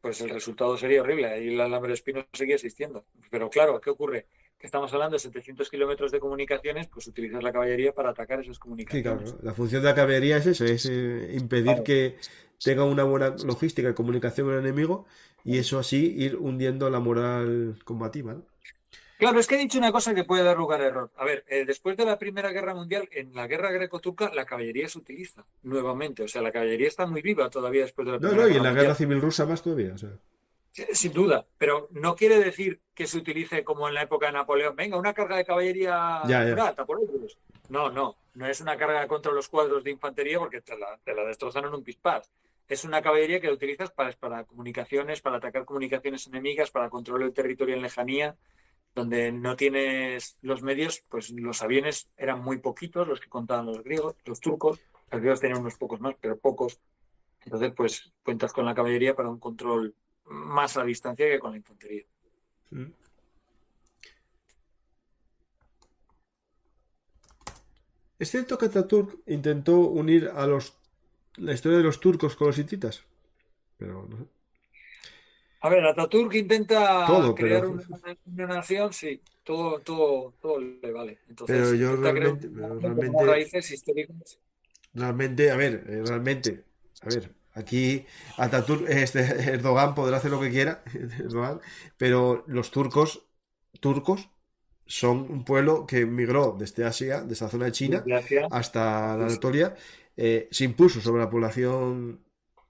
Pues el resultado sería horrible. Ahí el alambre espino seguía existiendo. Pero claro, ¿qué ocurre? Que estamos hablando de 700 kilómetros de comunicaciones, pues utilizas la caballería para atacar esas
Sí,
comunicaciones.
claro. La función de la caballería es eso, es impedir
Claro.
que tenga una buena logística y comunicación con el enemigo y eso así ir hundiendo la moral combativa, ¿no?
Claro, es que he dicho una cosa que puede dar lugar a error. A ver, después de la Primera Guerra Mundial, en la guerra greco-turca, la caballería se utiliza nuevamente. O sea, la caballería está muy viva todavía después de la
No,
Primera
no, y en
Guerra
la guerra
Mundial.
civil rusa más todavía, o sea.
Sin duda, pero no quiere decir que se utilice como en la época de Napoleón. Venga, una carga de caballería
Ya, ya.
murata por ellos. No, no, no es una carga contra los cuadros de infantería porque te la destrozan en un pispás. Es una caballería que la utilizas para comunicaciones, para atacar comunicaciones enemigas, para controlar el territorio en lejanía, donde no tienes los medios, pues los aviones eran muy poquitos los que contaban los griegos, los turcos. Los griegos tenían unos pocos más, pero pocos. Entonces, pues cuentas con la caballería para un control más a distancia que con la infantería.
Mm. ¿Es cierto que Ataturk intentó unir la historia de los turcos con los hititas? Pero no sé.
A ver, Ataturk intenta
Todo,
crear una nación, sí, todo le vale.
pero
Entonces,
yo
intenta crear
realmente,
una
pero
nación con unas
realmente,
raíces históricas.
realmente, a ver, aquí Ataturk, Erdogan podrá hacer lo que quiera, Erdogan, pero los turcos, son un pueblo que migró desde Asia, desde la zona de China,
De Asia,
hasta la
sí, sí.
Anatolia, se impuso sobre la población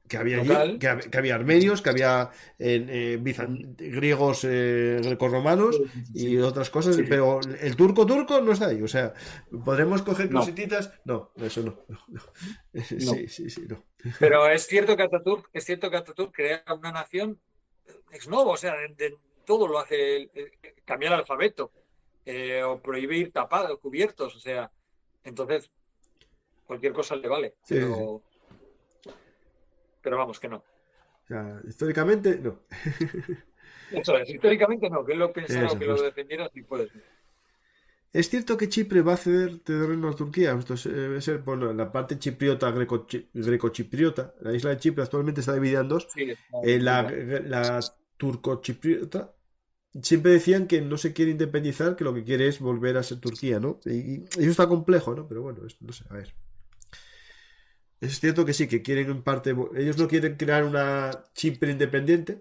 que había allí,
Local.
que había armenios, que había griegos grecorromanos y
Sí,
otras cosas,
sí, sí.
pero el turco no está ahí. O sea, ¿podremos coger
No,
cosititas? No, eso no.
no.
Sí, no.
Pero es cierto que Ataturk crea una nación ex novo, o sea, todo lo hace, cambiar el alfabeto, o prohibir tapados, cubiertos, o sea, entonces cualquier cosa le vale,
Sí.
pero vamos, que no.
O sea, históricamente, no.
Eso es, históricamente no, que él lo pensara o
Eso,
que lo
justo.
defendiera, sí puede ser.
¿Es cierto que Chipre va a ceder terreno a Turquía? Esto debe ser, bueno, la parte chipriota, grecochipriota. La isla de Chipre actualmente está dividida en dos.
Sí, está
La,
dividida.
la turcochipriota siempre decían que no se quiere independizar, que lo que quiere es volver a ser Turquía, ¿no? Y eso está complejo, ¿no? Pero bueno, no sé, a ver. Es cierto que sí, que quieren en parte. Ellos no quieren crear una Chipre independiente.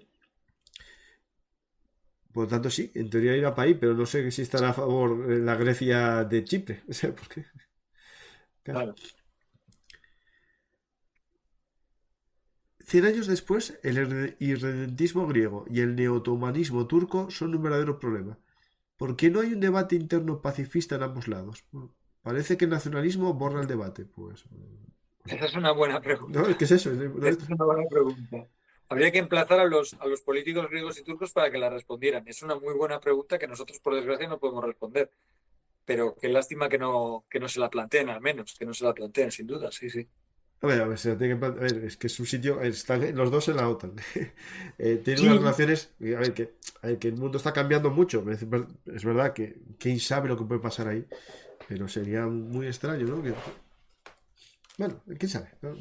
Por lo tanto, sí, en teoría irá para ahí, pero no sé si estará a favor la Grecia de Chipre. O sea, porque. Claro.
Claro.
100 años después, el irredentismo griego y el neotomanismo turco son un verdadero problema. ¿Por qué no hay un debate interno pacifista en ambos lados? Bueno, parece que el nacionalismo borra el debate. Pues,
Esa es una buena
no,
pregunta.
es que es eso.
Esa es una buena pregunta. Habría que emplazar a los políticos griegos y turcos para que la respondieran. Es una muy buena pregunta que nosotros, por desgracia, no podemos responder. Pero qué lástima que no se la planteen, al menos, que no se la planteen, sin duda, sí, sí.
A ver, a ver, es que es un sitio, están los dos en la OTAN. Tienen unas
Sí,
relaciones, a ver, que el mundo está cambiando mucho. Es verdad que quién sabe lo que puede pasar ahí, pero sería muy extraño, ¿no? Bueno, quién sabe, ¿no?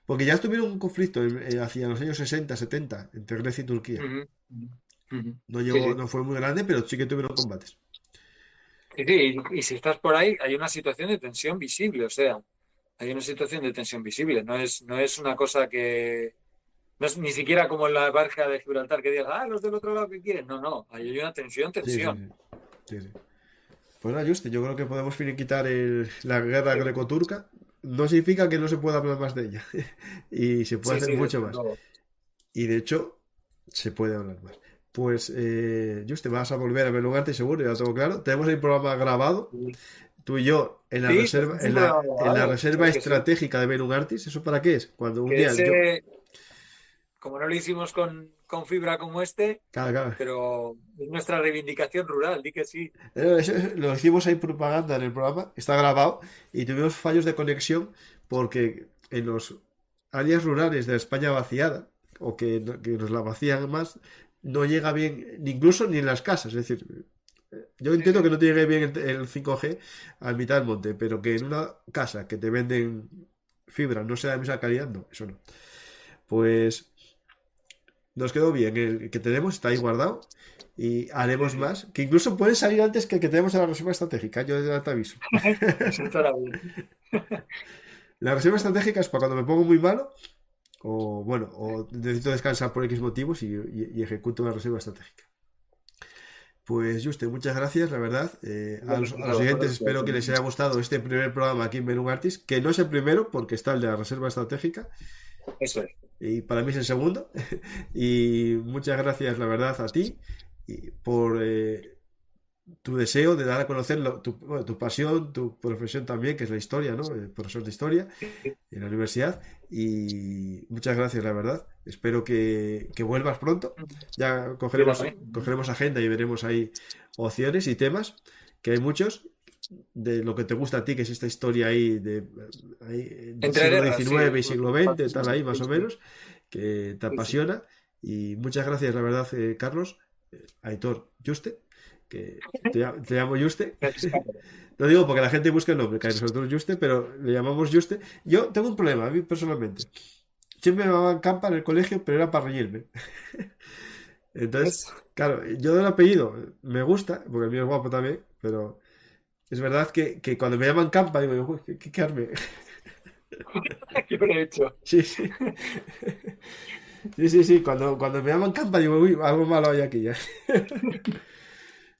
Porque ya tuvieron un conflicto hacia los años 60, 70 entre Grecia y Turquía.
ujú, ujú, ujú.
No
Sí,
llegó,
sí.
no fue muy grande, pero sí que tuvieron combates.
Sí, sí, y si estás por ahí, hay una situación de tensión visible, o sea, hay una situación de tensión visible. No es una cosa que. No es ni siquiera como en la barca de Gibraltar que digas, los del otro lado que quieren. No, no, ahí hay una tensión,
Sí, sí,
tensión.
sí. Sí, sí. Pues nada, Juste, yo creo que podemos finiquitar la guerra
Sí,
greco-turca. No significa que no se pueda hablar más de ella. Y se puede
sí,
hacer
sí,
mucho
desde
más.
luego.
Y de hecho, se puede hablar más. Pues, Juste, vas a volver a Belugarte seguro, ya lo tengo claro. Tenemos el programa grabado,
Sí,
tú y yo,
sí, tenemos un programa
en la
grabado,
reserva
claro que sí.
estratégica de Belugartis. ¿Eso para qué es? Cuando un
Que
día yo.
ese, como no lo hicimos con fibra como este,
Claro, claro.
pero es nuestra reivindicación rural, di que sí.
Lo hicimos ahí propaganda en el programa, está grabado y tuvimos fallos de conexión porque en los áreas rurales de la España vaciada, o que nos la vacían más, no llega bien, ni incluso ni en las casas. Es decir, yo
Sí,
entiendo que
sí.
no te llegue bien el 5G a mitad del monte, pero que en una casa que te venden fibra no sea de misma calidad, no, eso no. Pues nos quedó bien, el que tenemos está ahí guardado y
Sí,
haremos
sí.
más, que incluso pueden salir antes que el que tenemos en la reserva estratégica, yo ya te aviso.
Eso estará bien.
La reserva estratégica es para cuando me pongo muy malo o bueno, o necesito descansar por X motivos y ejecuto una reserva estratégica. Pues Juste, muchas gracias, la verdad. A
Gracias a
los oyentes
vosotros.
espero que les haya gustado este primer programa aquí en Menú Artis, que no es el primero porque está el de la reserva estratégica
Eso es.
y para mí es el segundo. Y muchas gracias, la verdad, a ti y por tu deseo de dar a conocer bueno, tu pasión, tu profesión también, que es la historia, ¿no? Profesor de historia en la universidad. Y muchas gracias, la verdad. Espero que vuelvas pronto. Ya
Yo también.
cogeremos agenda y veremos ahí opciones y temas, que hay muchos, de lo que te gusta a ti, que es esta historia ahí del
Entre
siglo
guerras, sí.
XIX y siglo XX, tal ahí más
Sí,
o
sí,
menos, que te
sí, sí.
apasiona. Y muchas gracias, la verdad, Carlos, Aitor, Juste, que te llamo Juste.
Gracias, Carlos.
Lo digo porque la gente busca el nombre, que nosotros Juste, pero le llamamos Juste. Yo tengo un problema, a mí personalmente. Siempre me llamaban Campa en el colegio, pero era para reírme. Entonces,
¿Ves?
claro, yo del apellido me gusta, porque el mío es guapo también, pero es verdad que cuando me llaman Campa, digo, uy, qué arme.
¿Qué habré hecho?
Sí, sí. Sí, sí, sí. Cuando me llaman Campa, digo, uy, algo malo hay aquí ya.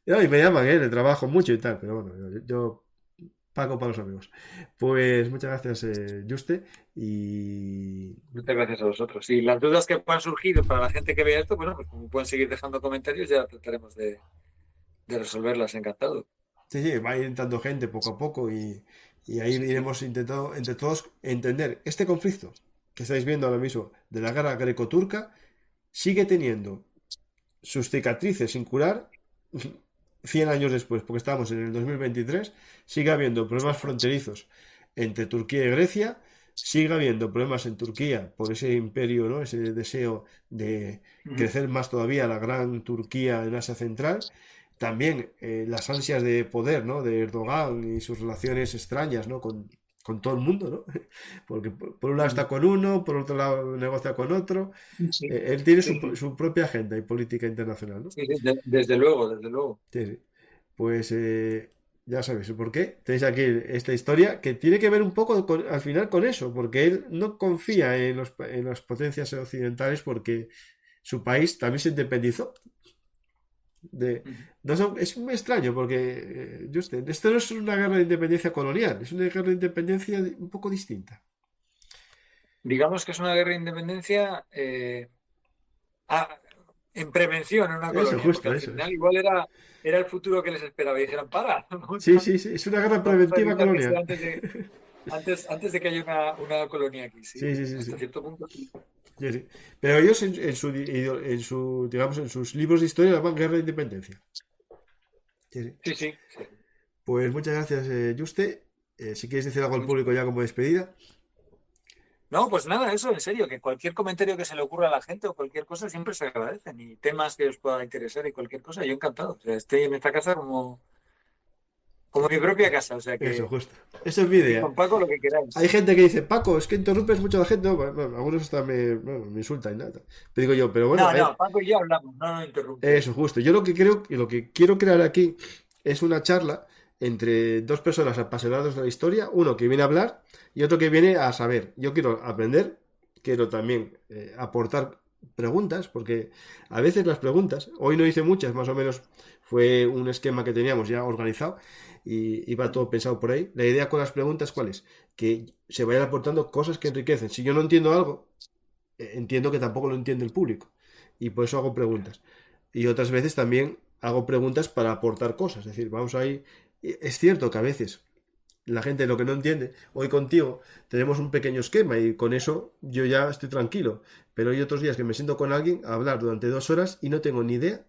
Y me llaman, ¿eh? Le trabajo mucho y tal, pero bueno, yo pago para los amigos. Pues muchas gracias, Juste. Y.
Muchas gracias a vosotros. Y las dudas que puedan surgir para la gente que vea esto, bueno, pues como pueden seguir dejando comentarios, ya trataremos de resolverlas. Encantado.
Sí, sí, va a ir entrando gente poco a poco y ahí
Sí, sí.
iremos intentando entre todos entender este conflicto que estáis viendo ahora mismo de la guerra greco-turca sigue teniendo sus cicatrices sin curar 100 años después, porque estamos en el 2023, sigue habiendo problemas fronterizos entre Turquía y Grecia, sigue habiendo problemas en Turquía por ese imperio, ¿no? Ese deseo de
Ujú.
crecer más todavía la gran Turquía en Asia Central. También las ansias de poder, ¿no? De Erdogan y sus relaciones extrañas, ¿no? Con todo el mundo, ¿no? Porque por un lado está con uno, por otro lado negocia con otro.
Sí,
Él tiene
sí, sí.
su propia agenda y política internacional, ¿no?
Sí, sí, desde luego, desde luego.
Sí, sí. Pues ya sabes por qué. Tenéis aquí esta historia que tiene que ver un poco al final con eso, porque él no confía en las potencias occidentales porque su país también se independizó. De,
Ujú.
no es muy extraño porque esto no es una guerra de independencia colonial, es una guerra de independencia un poco distinta.
digamos que es una guerra de independencia a- en prevención en una
Eso,
colonia, porque
justo,
al
eso,
final
eso.
igual era el futuro que les esperaba y dijeron, para,
Sí, sí, sí, es una guerra
vamos a
preventiva
evitar que sea
colonial.
antes de que haya una colonia aquí, sí,
Sí, sí, sí,
hasta
sí.
cierto punto. Sí,
Sí, sí. Pero ellos digamos, en sus libros de historia llaman guerra de independencia. Sí, sí.
sí, sí. Sí.
Pues muchas gracias, Juste. Si quieres decir algo al
Mucho.
público ya como despedida.
No, pues nada, eso en serio, que cualquier comentario que se le ocurra a la gente o cualquier cosa siempre se agradecen y temas que os pueda interesar y cualquier cosa, yo encantado. O sea, estoy en esta casa como mi propia casa, o sea
Eso,
que
justo. Eso es mi
aquí
idea.
con Paco lo que
Hay
queráis.
gente que dice, Paco, es que interrumpes mucho a la gente. No, bueno, algunos hasta me insultan y nada. Te digo yo, pero bueno,
No, no, Paco y yo hablamos, no nos
eso,
interrumpimos.
justo. Yo lo que creo y lo que quiero crear aquí es una charla entre dos personas apasionadas de la historia, uno que viene a hablar y otro que viene a saber. Yo quiero aprender, quiero también aportar preguntas, porque a veces las preguntas, hoy no hice muchas, más o menos fue un esquema que teníamos ya organizado y iba todo pensado por ahí. La idea con las preguntas, ¿cuál es? Que se vayan aportando cosas que enriquecen. Si yo no entiendo algo, entiendo que tampoco lo entiende el público y por eso hago preguntas. Y otras veces también hago preguntas para aportar cosas. Es decir, vamos ahí. Es cierto que a veces la gente lo que no entiende, hoy contigo tenemos un pequeño esquema y con eso yo ya estoy tranquilo. Pero hay otros días que me siento con alguien a hablar durante 2 horas y no tengo ni idea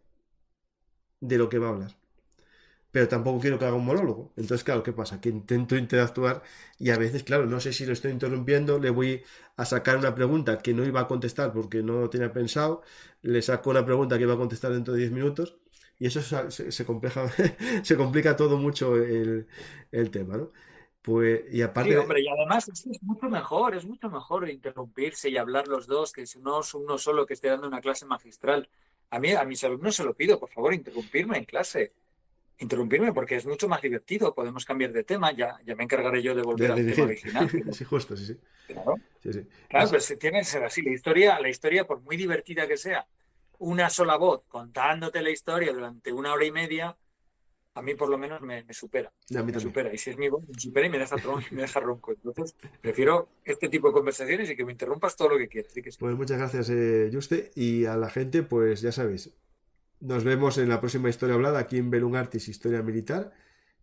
de lo que va a hablar. Pero tampoco quiero que haga un monólogo. Entonces, claro, ¿qué pasa? Que intento interactuar y a veces, claro, no sé si lo estoy interrumpiendo, le voy a sacar una pregunta que no iba a contestar porque no lo tenía pensado, le saco una pregunta que iba a contestar dentro de 10 minutos y eso se complica todo mucho el tema, ¿no? Pues, y
Sí,
aparte,
hombre, y además es mucho mejor interrumpirse y hablar los dos, que si no es uno solo que esté dando una clase magistral. A mis alumnos se lo pido, por favor, interrumpirme en clase. Interrumpirme porque es mucho más divertido, podemos cambiar de tema, ya me encargaré yo de volver
de
al tema
dirigir,
original.
sí, justo, sí, sí,
Claro,
sí, sí.
claro, pues tiene que ser así. La historia, por muy divertida que sea, una sola voz contándote la historia durante 1 hora y media, a mí por lo menos me supera.
A mí
Me
también.
supera. Y si es mi voz, me supera y me deja ronco. Entonces, prefiero este tipo de conversaciones y que me interrumpas todo lo que quieras. Así que sí.
Pues muchas gracias, Juste, y a la gente, pues ya sabéis, nos vemos en la próxima historia hablada aquí en Belun Artis Historia Militar,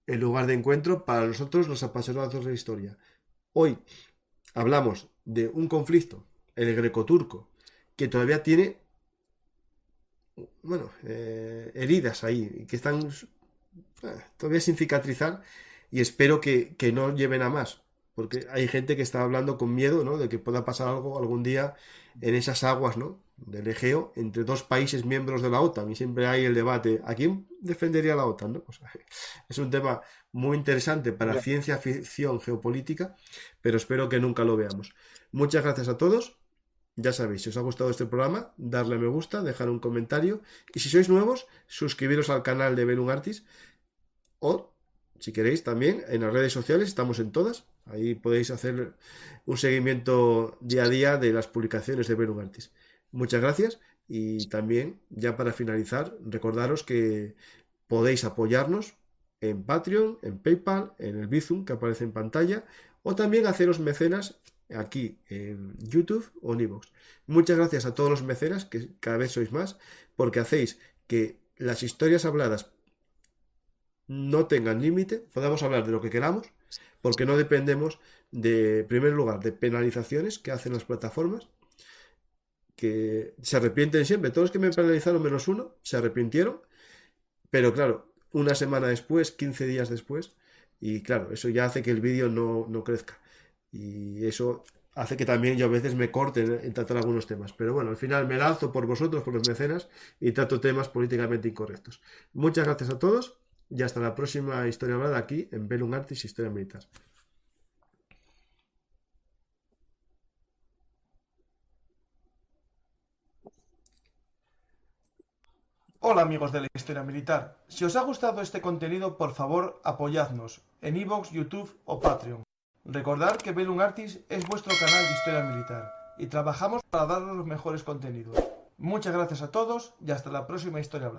el lugar de encuentro para nosotros los apasionados de la historia. Hoy hablamos de un conflicto, el greco-turco, que todavía tiene, bueno, heridas ahí, que están todavía sin cicatrizar y espero que no lleven a más, porque hay gente que está hablando con miedo, ¿no? De que pueda pasar algo algún día en esas aguas, ¿no? Del Egeo entre dos países miembros de la OTAN y siempre hay el debate, ¿a quién defendería la OTAN, ¿no? Pues, es un tema muy interesante para
Hombre,
ciencia ficción geopolítica, pero espero que nunca lo veamos. Muchas gracias a todos. Ya sabéis, si os ha gustado este programa, darle a me gusta, dejar un comentario y si sois nuevos, suscribiros al canal de Belun Artis o, si queréis, también en las redes sociales, estamos en todas. Ahí podéis hacer un seguimiento día a día de las publicaciones de Belum Artis. Muchas gracias y también, ya para finalizar, recordaros que podéis apoyarnos en Patreon, en PayPal, en el Bizum que aparece en pantalla o también haceros mecenas aquí en YouTube o en iVoox. Muchas gracias a todos los mecenas, que cada vez sois más, porque hacéis que las historias habladas no tengan límite, podamos hablar de lo que queramos, porque no dependemos de, en primer lugar, de penalizaciones que hacen las plataformas, que se arrepienten siempre. Todos los que me penalizaron menos uno se arrepintieron, pero claro, una semana después, 15 días después, y claro, eso ya hace que el vídeo no crezca. Y eso hace que también yo a veces me corte en tratar algunos temas. Pero bueno, al final me lanzo por vosotros, por los mecenas, y trato temas políticamente incorrectos. Muchas gracias a todos y hasta la próxima historia hablada aquí en Belum Artis Historia Militar. Hola amigos de la Historia Militar. Si os ha gustado este contenido, por favor apoyadnos en iVoox, YouTube o Patreon. Recordad que Belum Artis es vuestro canal de Historia Militar y trabajamos para daros los mejores contenidos. Muchas gracias a todos y hasta la próxima historia hablada.